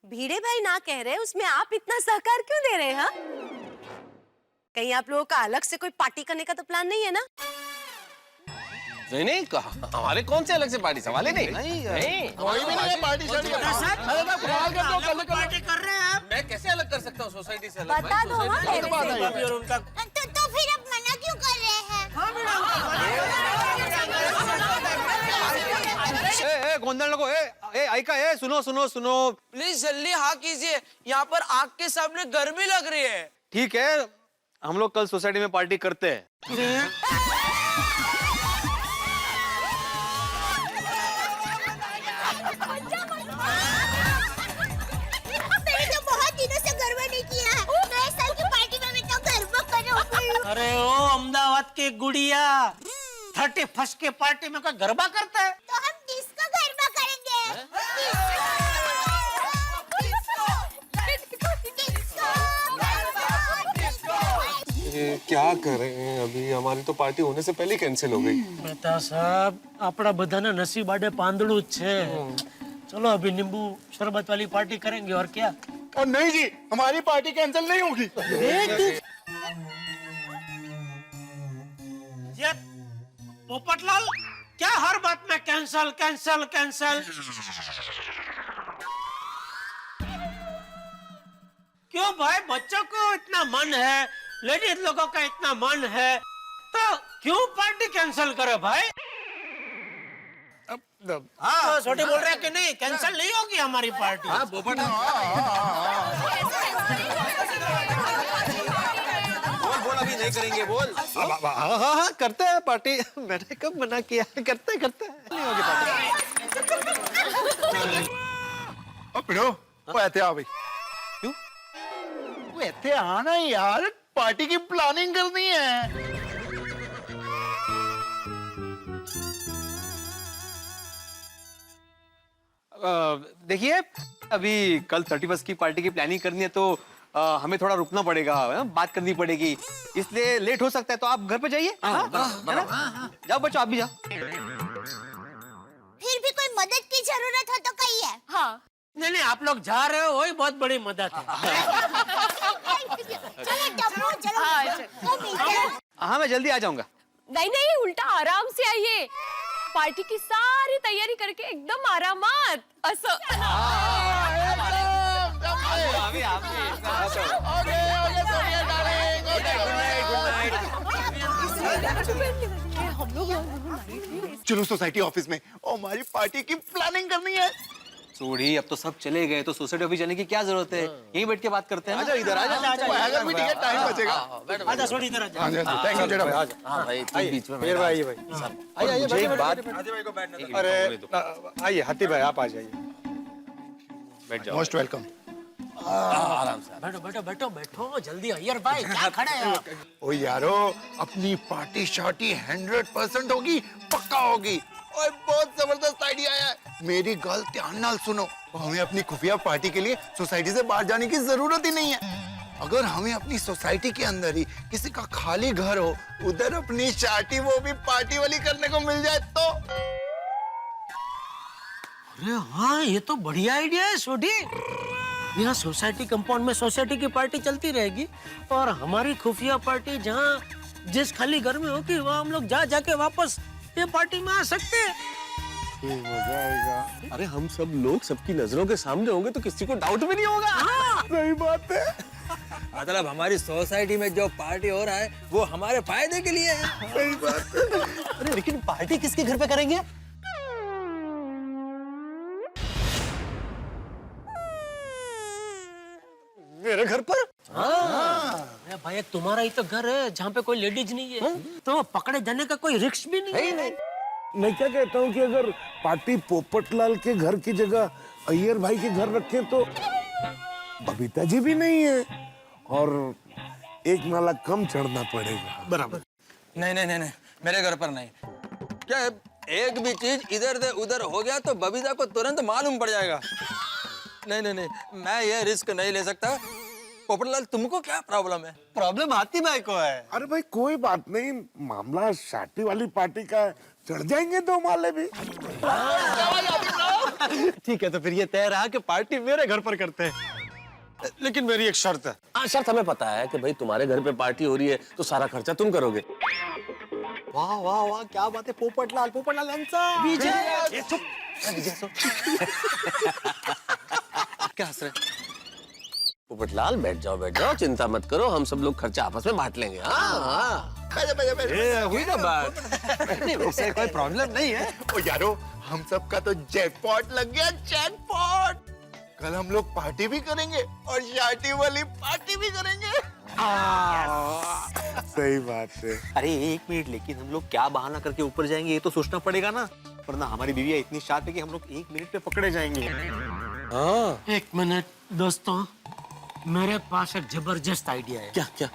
भिड़े भाई ना कह रहे, उसमें आप इतना सहकार क्यों दे रहे हैं? कहीं आप लोगों का अलग से कोई पार्टी करने का तो प्लान नहीं है ना? नहीं नहीं, कहा हमारे कौन से अलग से पार्टी सवाल ही नहीं। नहीं कोई भी नहीं है पार्टी शार्टी। अरे मैं ख्याल कर दो, कल पार्टी कर रहे हैं आप। मैं कैसे अलग कर सकता हूँ सोसाइटी से अलग? बता दो हाँ पहले से। भाभी और उनका तो फिर अब मना क्यों कर रहे हैं? गोंधल लोगो, आइका, सुनो सुनो सुनो। प्लीज जल्दी हाँ कीजिए, यहाँ पर आग के सामने गर्मी लग रही है। ठीक है, हम लोग कल सोसाइटी में पार्टी करते हैं। मैंने तो बहुत दिनों से गरबा नहीं किया है। नए साल की पार्टी में मैं तो गरबा करूँ। अरे ओ अहमदाबाद की गुड़िया 31 की पार्टी में कोई गरबा करता है? तो हम डिस्को गरबा करेंगे। ये क्या कर रहे हैं? अभी हमारी तो पार्टी होने से पहले कैंसिल हो गई। बेटा साहब, આપણા બધાના નસીબ આડે પાંદડું જ છે। चलो अभी नींबू शरबत वाली पार्टी करेंगे और क्या। और नहीं जी, हमारी पार्टी कैंसिल नहीं होगी। ये पोपटलाल, क्या हर बात में कैंसल कैंसल कैंसल? क्यों भाई, बच्चों को इतना मन है, लेडीज लोगों का इतना मन है, तो क्यों पार्टी कैंसल करे भाई? हाँ, छोटे बोल रहे हैं कि नहीं, कैंसल नहीं होगी हमारी पार्टी। हाँ पोपट, बोल अभी नहीं करेंगे, बोल। हाँ हाँ हाँ करते हैं पार्टी। मैंने कब मना किया? करते नहीं होगी पार्टी। ओ पिड़ो, वो ऐसे आ भाई। क्यों? वो ऐसे आना यार, पार्टी की प्लानिंग करनी है। देखिए, अभी कल 31 की पार्टी की प्लानिंग करनी है, तो हमें थोड़ा रुकना पड़ेगा, बात करनी पड़ेगी, इसलिए लेट हो सकता है। तो आप घर पे जाइए। जाओ बच्चों, आप भी जाओ। फिर भी कोई मदद की जरूरत हो तो कहिए। हाँ नहीं नहीं, आप लोग जा रहे हो, वही बहुत बड़ी मदद है। चलो टप्पू, चलो। हाँ मैं जल्दी आ जाऊंगा। नहीं नहीं, उल्टा आराम से आइए। पार्टी की सारी तैयारी करके एकदम आरामात असं। चलो सोसाइटी ऑफिस में, और हमारी पार्टी की प्लानिंग करनी है। सोड़ी, अब तो सब चले गए, तो सोसाइटी ऑफिस जाने की क्या जरूरत है? यहीं बैठ के बात करते हैं। आजा इधर, आजा भी ठीक है, टाइम बचेगा। आजा सोड़ी, इधर आजा। थैंक यू जेठा भाई। हाँ भाई, तुम बीच में फिर भाई, आइए मुझे एक बात, अरे आइए हाथी भाई, आप आ जाइए। बैठ जाओ। Most welcome. आराम से। बैठो बैठो बैठो बैठो, जल्दी अय्यर भाई, क्या खड़े हैं आप? ओ यारो, अपनी पार्टी शार्टी 100% होगी, पक्का होगी। और बहुत जबरदस्त आइडिया है, मेरी गल ध्यान नाल सुनो। हमें अपनी खुफिया पार्टी के लिए सोसाइटी से बाहर जाने की जरूरत ही नहीं है। अगर हमें अपनी सोसाइटी के अंदर ही किसी का खाली घर हो, उधर अपनी शार्टी वो भी पार्टी वाली करने को मिल जाए तो। अरे हाँ, ये तो बढ़िया आइडिया है सोडी। यहाँ सोसाइटी कंपाउंड में सोसाइटी की पार्टी चलती रहेगी, और हमारी खुफिया पार्टी जहाँ जिस खाली घर में होगी, वहाँ हम लोग जा जाके वापस ये पार्टी में आ सकते हैं। मजा आएगा। अरे हम सब लोग सबकी नजरों के सामने होंगे, तो किसी को डाउट भी नहीं होगा। हाँ। सही बात है। मतलब हमारी सोसाइटी में जो पार्टी हो रहा है, वो हमारे फायदे के लिए है। सही बात है। अरे लेकिन पार्टी किसके घर पे करेंगे? मेरे घर पर? अरे भाई, तुम्हारा ही तो घर है जहाँ पे कोई लेडीज नहीं है, तो पकड़े जाने का कोई रिस्क भी नहीं है। मैं क्या कहता हूँ कि अगर पार्टी पोपटलाल के घर की जगह अय्यर भाई के घर रखें तो बबीता जी भी नहीं है, और एक नाला कम चढ़ना पड़ेगा। बराबर। नहीं नहीं नहीं नहीं, मेरे घर पर नहीं। क्या है, एक भी चीज इधर से उधर हो गया तो बबीता को तुरंत मालूम पड़ जाएगा। नहीं नहीं नहीं, मैं ये रिस्क नहीं ले सकता। पोपटलाल, तुमको क्या प्रॉब्लम है? प्रॉब्लम हाथी भाई को है। अरे भाई कोई बात नहीं, मामला शादी वाली पार्टी का है, चढ़ जाएंगे 2 माले भी। ठीक है, तो फिर ये तय रहा कि पार्टी मेरे घर पर करते हैं, लेकिन मेरी एक शर्त है। हाँ, शर्त हमें पता है कि भाई तुम्हारे घर पे पार्टी हो रही है, तो सारा खर्चा तुम करोगे। वाह वाह वाह, क्या बात है। पोपटलाल, पोपटलाल हंसा। विजय, चुप। विजय सो। क्या हंस रहे? पोपटलाल बैठ जाओ, चिंता मत करो, हम सब लोग खर्चा आपस में बांट लेंगे। हाँ। हुई ना बात। नहीं, वैसे कोई प्रॉब्लम नहीं है। ओ यारो, हम सब का तो जैकपॉट लग गया, जैकपॉट। कल हम लोग पार्टी भी करेंगे और शार्टी वाली पार्टी भी करेंगे। सही बात है। अरे 1 मिनट, लेकिन हम लोग क्या बहाना करके ऊपर जाएंगे, ये तो सोचना पड़ेगा ना, वरना हमारी बीवियां इतनी शार्प है कि हम लोग 1 मिनट पे पकड़े जाएंगे। हाँ। 1 मिनट दोस्तों, मेरे पास एक जबरदस्त आइडिया है। क्या क्या?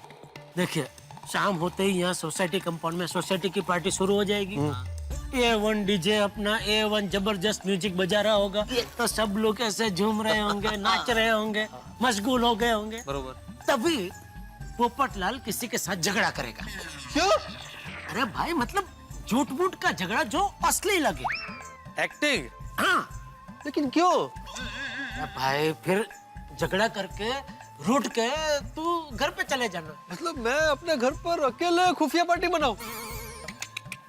देखिए, शाम होते ही यहाँ सोसाइटी कंपाउंड में सोसाइटी की पार्टी शुरू हो जाएगी। A1 डीजे अपना A1 जबरदस्त म्यूजिक बजा रहा होगा, तो सब लोग ऐसे झूम रहे होंगे, नाच रहे होंगे, मशगूल हो गए होंगे। बरोबर। तभी पोपटलाल किसी के साथ झगड़ा करेगा। क्यों? अरे भाई, मतलब झूठ मूठ का झगड़ा जो असली लगे। एक्टिंग? हाँ। लेकिन क्यों? अरे भाई, फिर झगड़ा करके रूठ के तू घर पे चले जाना। मतलब मैं अपने घर पर अकेले खुफिया पार्टी बनाऊं?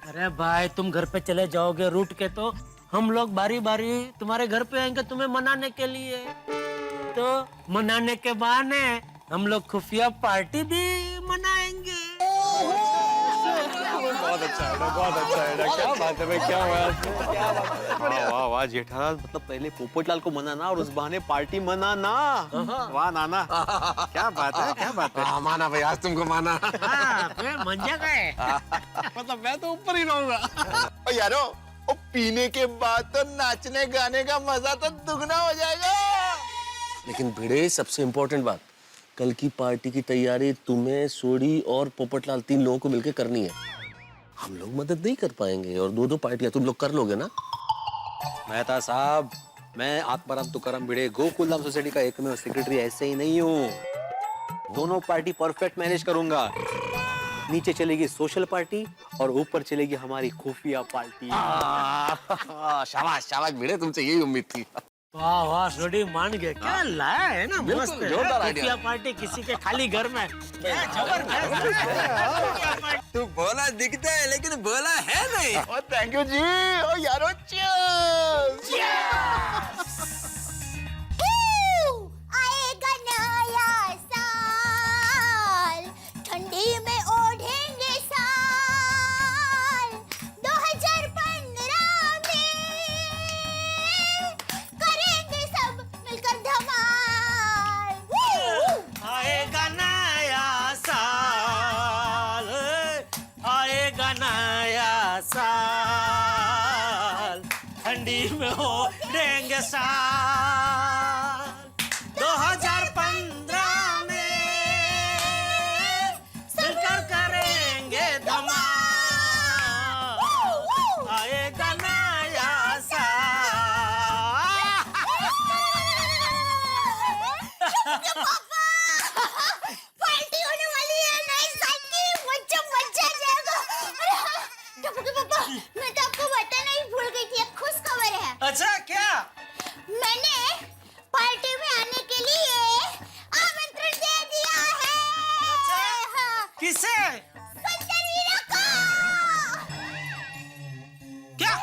अरे भाई तुम घर पे चले जाओगे रूठ के तो हम लोग बारी बारी तुम्हारे घर पे आएंगे तुम्हें मनाने के लिए। तो मनाने के बहाने हम लोग खुफिया पार्टी भी मनाएंगे। बहुत अच्छा है, बहुत अच्छा है। क्या बात है भाई, क्या बात है, क्या बात है। वाह वाह वाह जेठालाल, मतलब पहले पोपटलाल को मनाना और उस बहाने पार्टी मनाना। वाह नाना, क्या बात है, क्या बात है। माना भाई, आज तुमको माना। मजा गए। मतलब मैं तो ऊपर ही रहूंगा। यारो, वो पीने के बाद तो नाचने गाने का मजा तो दुगना हो जाएगा। लेकिन भिड़े, सबसे इम्पोर्टेंट बात, कल की पार्टी की तैयारी तुम्हें, सोडी और पोपटलाल 3 लोगों को मिलकर करनी है। हम लोग मदद नहीं कर पाएंगे और 2-2 पार्टियां तुम लोग कर लोगे ना? मेहता साहब, मैं आत्माराम तुकाराम भिड़े गोकुलधाम सोसाइटी का एकमेव सेक्रेटरी ऐसे ही नहीं हूँ। दोनों पार्टी परफेक्ट मैनेज करूंगा। नीचे चलेगी सोशल पार्टी और ऊपर चलेगी हमारी खुफिया पार्टी। शाबाश शाबाश भिड़े, तुमसे यही उम्मीद थी। वाह वाह सोडी मान गए। क्या लाया है ना, बिल्कुल, मस्त है। जोरदार आइडिया। खुफिया पार्टी किसी के खाली घर में, क्या जबरदस्त। तू भोला दिखता है लेकिन भोला है नहीं। ओ थैंक यू जी। ओ यारो, cheers। आएगा नया साल, ठंडी में ओढ़ेंगे साल 2015 में, करेंगे सब मिलकर धमाल। आएगा नया साल, आएगा नया साल, ठंडी में हो देंगे साल 2015 में, मिलकर करेंगे धमाल। आएगा नया साल। पार्टी होने वाली है नई साल की, मजा मजा जाएगा। टप्पू के पापा, मैं तो आपको बताना ही भूल गई थी, एक खुश खबर है। अच्छा क्या? मैंने पार्टी में आने के लिए आमंत्रण दे दिया है। हाँ, किसे? सुंदर वीरा को। क्या?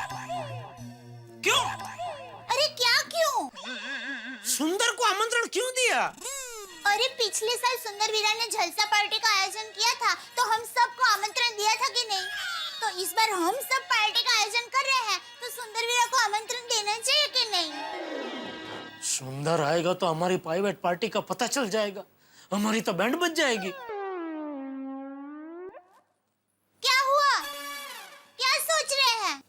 क्यों? अरे क्या क्यों? सुंदर को आमंत्रण क्यों दिया? अरे पिछले साल सुंदर वीरा ने झलसा पार्टी का आयोजन किया था, तो हम सबको आमंत्रण दिया था कि नहीं? तो इस बार हम सब पार्टी का आयोजन कर रहे हैं, तो सुंदर वीरा को आमंत्रण देना चाहिए कि नहीं? सुंदर आएगा तो हमारी प्राइवेट पार्टी का पता चल जाएगा, हमारी तो बैंड बज जाएगी। क्या हुआ? क्या सोच रहे हैं?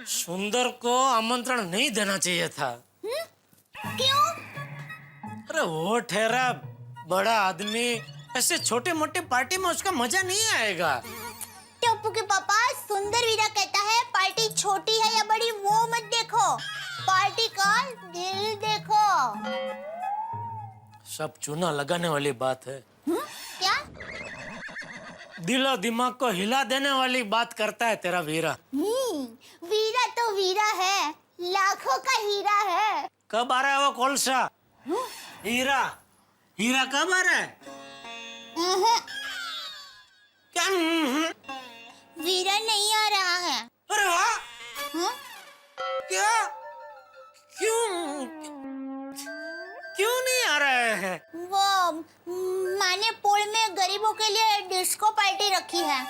सुंदर को आमंत्रण नहीं देना चाहिए था। क्यों? अरे वो ठहरा बड़ा आदमी, ऐसे छोटे मोटे पार्टी में उसका मजा नहीं आएगा। टप्पू के पापा, सुंदर वीरा कहता है पार्टी छोटी है या बड़ी वो मत देखो, पार्टी का दिल देखो। सब चूना लगाने वाली बात है। क्या? दिलो दिमाग को हिला देने वाली बात करता है तेरा वीरा। वीरा तो वीरा है, लाखों का हीरा है। कब आ रहा है वो कोलसा? हीरा, हीरा कब आ रहा है? क्या? वीरा नहीं आ रहा है। अरे वाह! क्या? क्यों? क्यों नहीं आ रहे हैं? वो माँ ने पोल में गरीबों के लिए डिस्को पार्टी रखी है,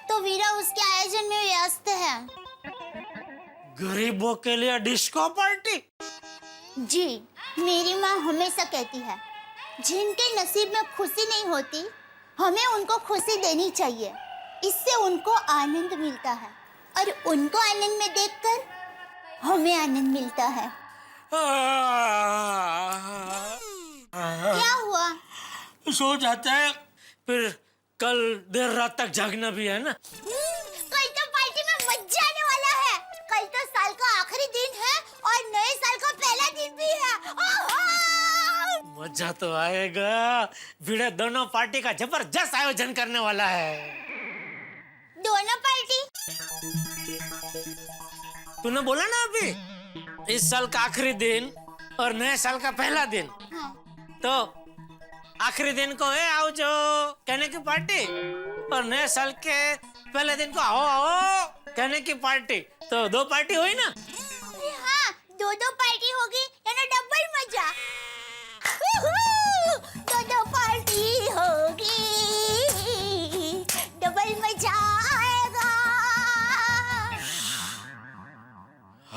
तो वीरा उसके आयोजन में व्यस्त है। गरीबों के लिए डिस्को पार्टी? जी, मेरी माँ हमेशा कहती है, जिनके नसीब में खुशी नहीं होती, हमें उनको खुशी देनी चाहिए। इससे उनको आनंद मिलता है और उनको आनंद में देखकर हमें आनंद मिलता है। क्या हुआ? सो जाते हैं, फिर कल देर रात तक जागना भी है ना। कल तो पार्टी में मजा आने वाला है। कल तो साल का आखिरी दिन है और नए साल का पहला दिन भी है। मजा तो आएगा। भिड़े दोनों पार्टी का जबरदस्त आयोजन करने वाला है। दोनों पार्टी? तूने बोला ना अभी, इस साल का आखिरी दिन और नए साल का पहला दिन, तो आखिरी दिन को आओ जो कहने की पार्टी, और नए साल के पहले दिन को आओ आओ कहने की पार्टी। तो 2 पार्टी हुई ना? हाँ, 2 पार्टी होगी, यानी डबल मजा। 2 पार्टी होगी, डबल मजा आएगा।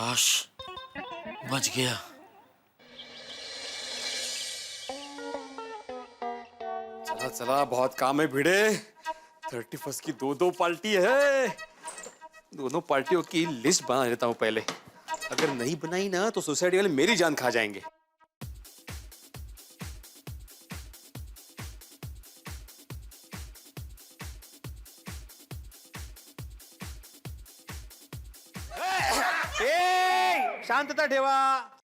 आश बच गया। चला चला, बहुत काम है भिड़े। 31 की 2 पार्टी है। दोनों पार्टियों की लिस्ट बना लेता हूँ पहले। अगर नहीं बनाई ना तो सोसाइटी वाले मेरी जान खा जाएंगे। शांतता ठेवा।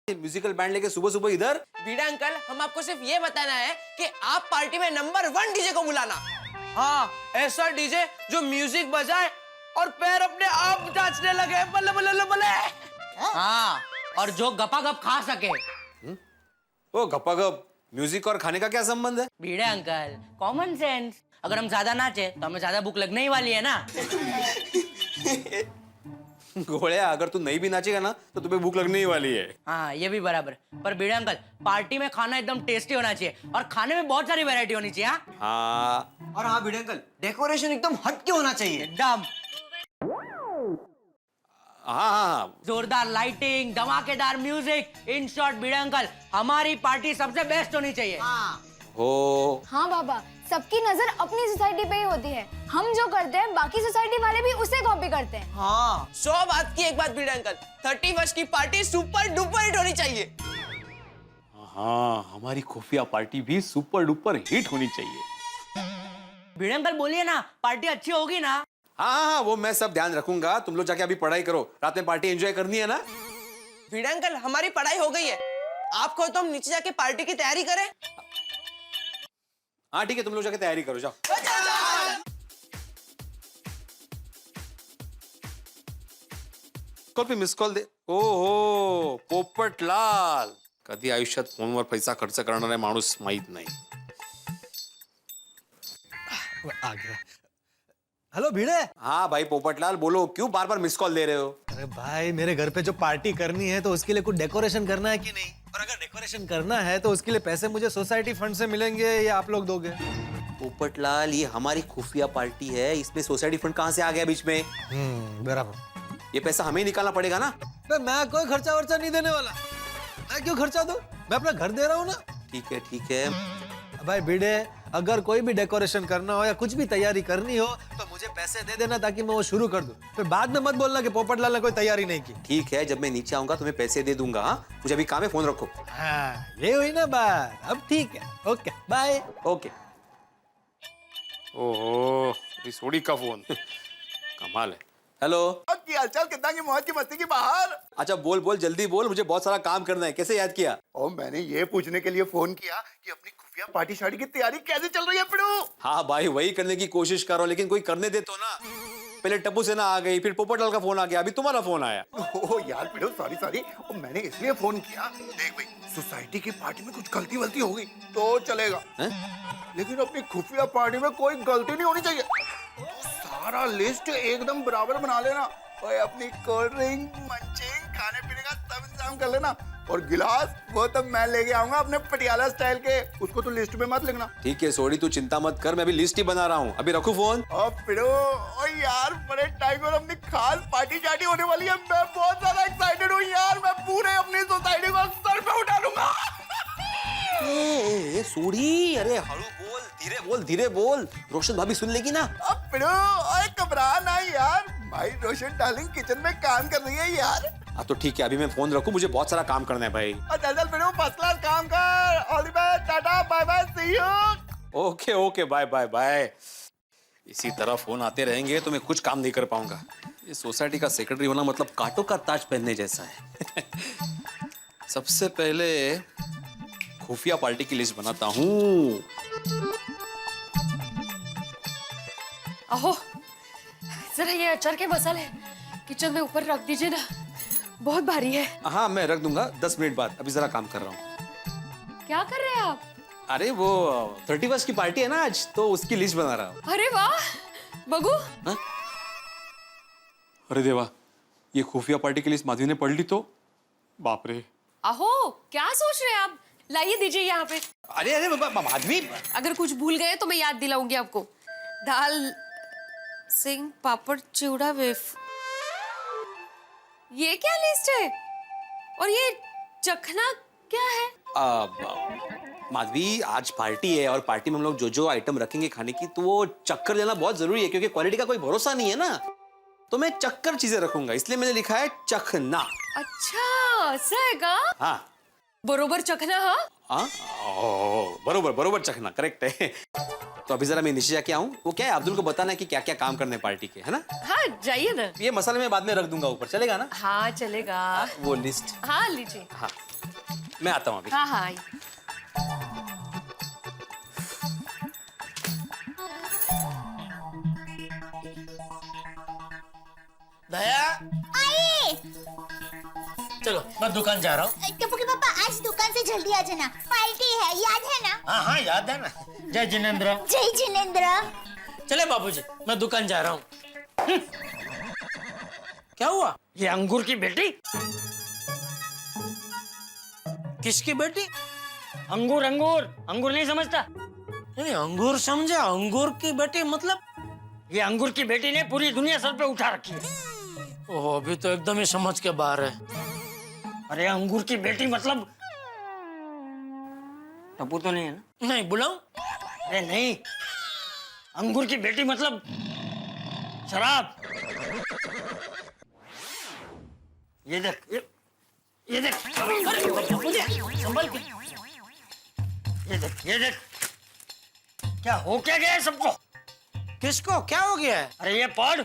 म्यूजिकल बैंड लेके सुबह सुबह इधर। भिड़े अंकल, हम आपको सिर्फ ये बताना है कि आप पार्टी में नंबर 1 डीजे को बुलाना। हाँ, ऐसा डीजे जो म्यूजिक बजाए और पैर अपने आप नाचने लगे, बल्ले बल्ले बल्ले। हाँ, और जो गपागप खा सके। ओ गपागप, म्यूजिक और खाने का क्या संबंध है? भिड़े अंकल, कॉमन सेंस। अगर हम ज्यादा नाचे तो हमें ज्यादा भूख लगने ही वाली है ना। घोड़िया, अगर तू नहीं भी नाचेगा ना तो तुम्हें भूख लगने ही वाली है। हाँ, ये भी बराबर। पर भिड़े अंकल, पार्टी में खाना एकदम टेस्टी होना चाहिए और खाने में बहुत सारी वैरायटी होनी चाहिए। हाँ, और हाँ भिड़े अंकल, डेकोरेशन एकदम हटके होना चाहिए। एकदम हाँ, जोरदार लाइटिंग, धमाकेदार music, in short Bhide uncle, हमारी पार्टी सबसे बेस्ट होनी चाहिए। हो। हाँ बाबा, सबकी नजर अपनी सोसाइटी पे ही होती है। हम जो करते हैं बाकी सोसाइटी वाले भी उसे कॉपी करते हैं। हाँ, 100 बात की एक बात भिड़े अंकल, 31 की पार्टी सुपर डुपर हिट होनी चाहिए। हाँ, हमारी खुफिया पार्टी भी सुपर डुपर हिट होनी चाहिए। भिड़े अंकल बोलिए ना, पार्टी अच्छी होगी ना? हाँ, वो मैं सब ध्यान रखूंगा। तुम लोग जाके अभी पढ़ाई करो, रात में पार्टी एंजॉय करनी है ना। भिड़े अंकल, हमारी पढ़ाई हो गई है, आपको तो हम नीचे जाके पार्टी की तैयारी करें। हाँ ठीक है, तुम लोग जाके तैयारी करो, जाओ। कॉल पे मिस कॉल दे। ओहो, पोपटलाल. कधी आयुष्यात फोनवर पैसा खर्च करणारा माणूस माहित नाही. आ गया। हेलो भिड़े। हाँ भाई पोपटलाल, बोलो, क्यों बार बार मिस कॉल दे रहे हो? अरे भाई, मेरे घर पे जो पार्टी करनी है तो उसके लिए कुछ डेकोरेशन करना है कि नहीं? और अगर डेकोरेशन करना है तो उसके लिए पैसे मुझे सोसाइटी फंड से मिलेंगे या आप लोग दोगे? पोपटलाल, ये हमारी खुफिया पार्टी है, इसमें सोसाइटी फंड कहाँ से आ गया बीच में? बराबर। ये पैसा हमें ही निकालना पड़ेगा ना। मैं कोई खर्चा वर्चा नहीं देने वाला। मैं क्यों खर्चा दूं? मैं अपना घर दे रहा हूँ ना। ठीक है। भाई भिड़े, अगर कोई भी डेकोरेशन करना हो या कुछ भी तैयारी करनी हो तो मुझे पैसे दे देना ताकि मैं वो शुरू कर दूं। फिर बाद में मत बोलना कि पोपटलाल ने कोई तैयारी नहीं की। ठीक है, जब मैं नीचे आऊंगा तुम्हें पैसे दे दूंगा। हाँ, मुझे अभी काम है, फोन रखो। हाँ, ये हुई ना बात। अब ठीक है, ओके बाय। ओके। ओहो, सोडी का फोन। कमाल है। हेलो। हालचाल कितना की मौज की मस्ती की बाहर। अच्छा बोल जल्दी बोल, मुझे बहुत सारा काम करना है। कैसे याद किया? ओ, मैंने ये पूछने के लिए फोन किया कि अपनी खुफिया पार्टी शादी की तैयारी कैसे चल रही है पिड़ू? हाँ भाई, वही करने की कोशिश कर रहा हूँ, लेकिन कोई करने दे तो ना। पहले टप्पू सेना आ गई, फिर पोपटलाल का फोन आ गया, अभी तुम्हारा फोन आया। ओ यार पिड़ू, सॉरी। मैंने इसलिए फोन किया, देख भाई, सोसाइटी की पार्टी में कुछ गलती वलती हो गई तो चलेगा, लेकिन अपनी खुफिया पार्टी में कोई गलती नहीं होनी चाहिए। तो सारा लिस्ट एकदम बराबर बना लेना। और अपनी कोल्ड ड्रिंक, मंचिंग, खाने पीने का सब इंतजाम कर लेना। और गिलास वो तो मैं लेके आऊंगा अपने पटियाला स्टाइल के, उसको तो लिस्ट में मत लिखना। ठीक है सोडी, तू चिंता मत कर, मैं अभी लिस्ट ही बना रहा हूँ। अभी रखूं फोन? पिड़ो, ओ यार, बड़े टाइम पर अपनी खास पार्टी शादी होने वाली है। मैं बहुत ज्यादा एक्साइटेड हूँ यार। मैं पूरे अपनी सोसाइटी को सर पे उठा लूंगा। सोडी, अरे धीरे बोल, रोशन भाभी सुन लेगी ना। अब पिड़ो, ओए घबरा ना यार, भाई रोशन डार्लिंग किचन में काम कर रही है यार। हाँ तो ठीक है, अभी मैं फोन रखूं, मुझे बहुत सारा काम करना है भाई। चल पिड़ो, फर्स्ट क्लास काम कर। All the best, tata bye bye, see you. Okay bye. इसी तरह फोन आते रहेंगे तो मैं कुछ काम नहीं कर पाऊंगा। ये सोसाइटी का सेक्रेटरी होना मतलब कांटों का ताज पहनने जैसा है। सबसे पहले खुफिया पार्टी की लिस्ट बनाता हूँ। अहो, जरा ये अचार के मसाले किचन में ऊपर रख दीजिए ना, बहुत भारी है। हाँ मैं रख दूंगा 10 मिनट बाद, अभी जरा काम कर रहा हूँ। क्या कर रहे हैं आप? अरे वो 31 की पार्टी है ना आज, तो उसकी लिस्ट बना रहा हूँ। अरे वाह बगू, हाँ? अरे देवा, ये खुफिया पार्टी की लिस्ट माधवी ने पढ़ ली तो बाप रे। अहो क्या सोच रहे हैं आप? लाइए दीजिए यहाँ पे। अरे अरे माधवी, अगर कुछ भूल गए तो मैं याद दिलाऊंगी आपको। दाल, सिंह, पापड़, चिवड़ा, वेफ। ये क्या लिस्ट है? और ये चखना क्या है? माधवी आज पार्टी है और पार्टी में हम लोग जो जो आइटम रखेंगे खाने की, तो वो चक्कर लेना बहुत जरूरी है, क्योंकि क्वालिटी का कोई भरोसा नहीं है ना। तो मैं चक्कर चीजें रखूंगा, इसलिए मैंने लिखा है चखना। अच्छा ऐसा है का? हाँ बरोबर चखना। हाँ बरोबर बरोबर चखना, करेक्ट है। तो अभी जरा मैं नीचे जाके आऊँ, वो क्या है अब्दुल को बताना है कि क्या क्या काम करने पार्टी के, है ना? हाँ जाइए ना। ये मसाले मैं बाद में रख दूंगा ऊपर, चलेगा ना? हाँ चलेगा। वो लिस्ट हाँ लीजिए। हाँ मैं आता हूँ अभी। हाँ हाँ आइए। दया, आइए। चलो मैं दुकान जा रहा हूँ। टप्पू के पापा आज दुकान से जल्दी आ जाना, पार्टी है, याद है ना? हाँ हाँ याद है ना। जय जिनेंद्र। जय जिनेंद्र। चले बाबूजी, मैं दुकान जा रहा हूँ। क्या हुआ? ये अंगूर की बेटी? किसकी बेटी? अंगूर अंगूर अंगूर नहीं समझता? नहीं अंगूर समझा, अंगूर की बेटी मतलब? ये अंगूर की बेटी ने पूरी दुनिया सर पे उठा रखी है। ओह अभी तो एकदम ही समझ के बाहर है। अरे अंगूर की बेटी मतलब टप्पू तो नहीं है ना? नहीं बुलाऊं? अरे नहीं, अंगूर की बेटी मतलब शराब। ये देख ये देख, संभल के। ये देख क्या हो क्या गया है सबको? किसको क्या हो गया है? अरे ये पढ़,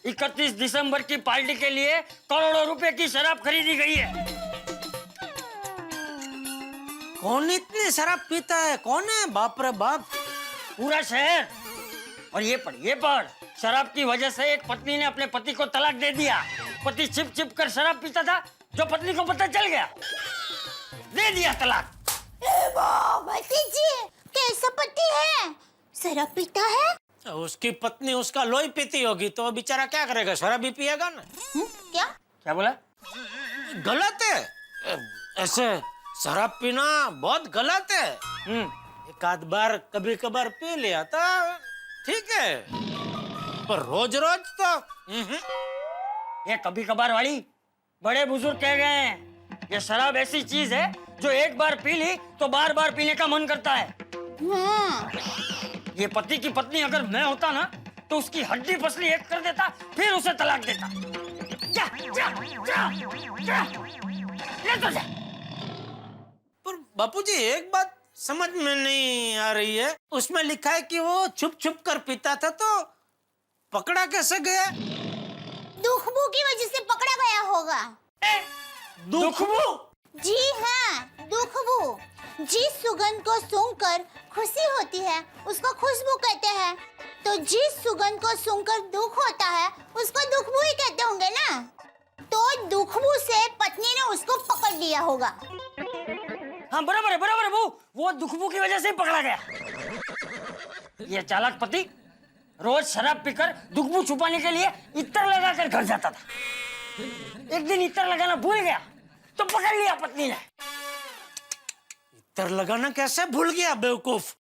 31 दिसंबर की पार्टी के लिए करोड़ों रुपए की शराब खरीदी गई है। कौन इतनी शराब पीता है? कौन है? बाप रे बाप, पूरा शहर। और ये पढ़, शराब की वजह से एक पत्नी ने अपने पति को तलाक दे दिया। पति छिप छिप कर शराब पीता था, जो पत्नी को पता चल गया, दे दिया तलाक। भतीजी कैसा पति है? शराब पीता है? उसकी पत्नी उसका लोही पीती होगी तो बेचारा क्या करेगा? शराब भी पिएगा ना। क्या? क्या बोला? गलत है ऐसे, शराब पीना बहुत गलत है। एक आध बार कभी कभार पी लिया तो ठीक है, पर रोज रोज तो ये कभी कभार वाली बड़े बुजुर्ग कह गए हैं। ये शराब ऐसी चीज है जो एक बार पी ली तो बार बार पीने का मन करता है। ये पति की पत्नी अगर मैं होता ना तो उसकी हड्डी पसली एक कर देता, फिर उसे तलाक देता। जा, जा, जा, जा, ले तो जा। पर बापूजी एक बात समझ में नहीं आ रही है, उसमें लिखा है कि वो छुप छुप कर पीता था, तो पकड़ा कैसे गया? दुखबू की वजह से पकड़ा गया होगा। दुखबू? जी हाँ, दुखबू। जिस सुगंध को सूंघकर खुशी होती है उसको खुशबू कहते हैं, तो जिस सुगंध को सूंघकर दुख होता है उसको दुखबू ही कहते होंगे ना। तो दुखबू से पत्नी ने उसको पकड़ लिया होगा। हाँ बराबर है बहू, वो दुखबू की वजह से ही पकड़ा गया। ये चालाक पति रोज शराब पीकर दुखबू छुपाने के लिए इत्र लगाकर घर जाता था। एक दिन इत्र लगाना भूल गया तो पकड़ लिया पत्नी ने। इत्र लगाना कैसे भूल गया बेवकूफ?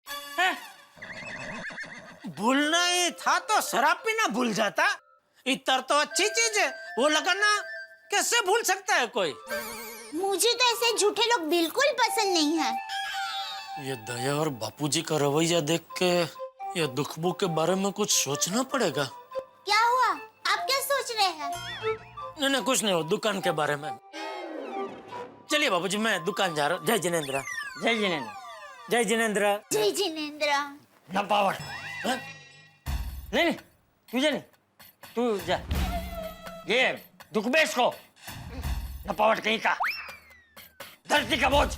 भूलना ही था तो शराब पीना भूल जाता। इत्र तो अच्छी चीज है, वो लगाना कैसे भूल सकता है कोई? मुझे तो ऐसे झूठे लोग बिल्कुल पसंद नहीं है। ये दया और बापूजी का रवैया देख के ये दुखबू के बारे में कुछ सोचना पड़ेगा। क्या हुआ? आप क्या सोच रहे हैं? नहीं कुछ नहीं, हो दुकान के बारे में। चलिए बाबूजी मैं दुकान जा रहा हूँ। जय जिनेंद्र। जय जिनेंद्र। जय जिनेंद्र। जय जिनेंद्र। न पावड़। नहीं तुझे नहीं, तू जा। ये दुखबेश को न पावड़ कहीं का, धरती का बोझ।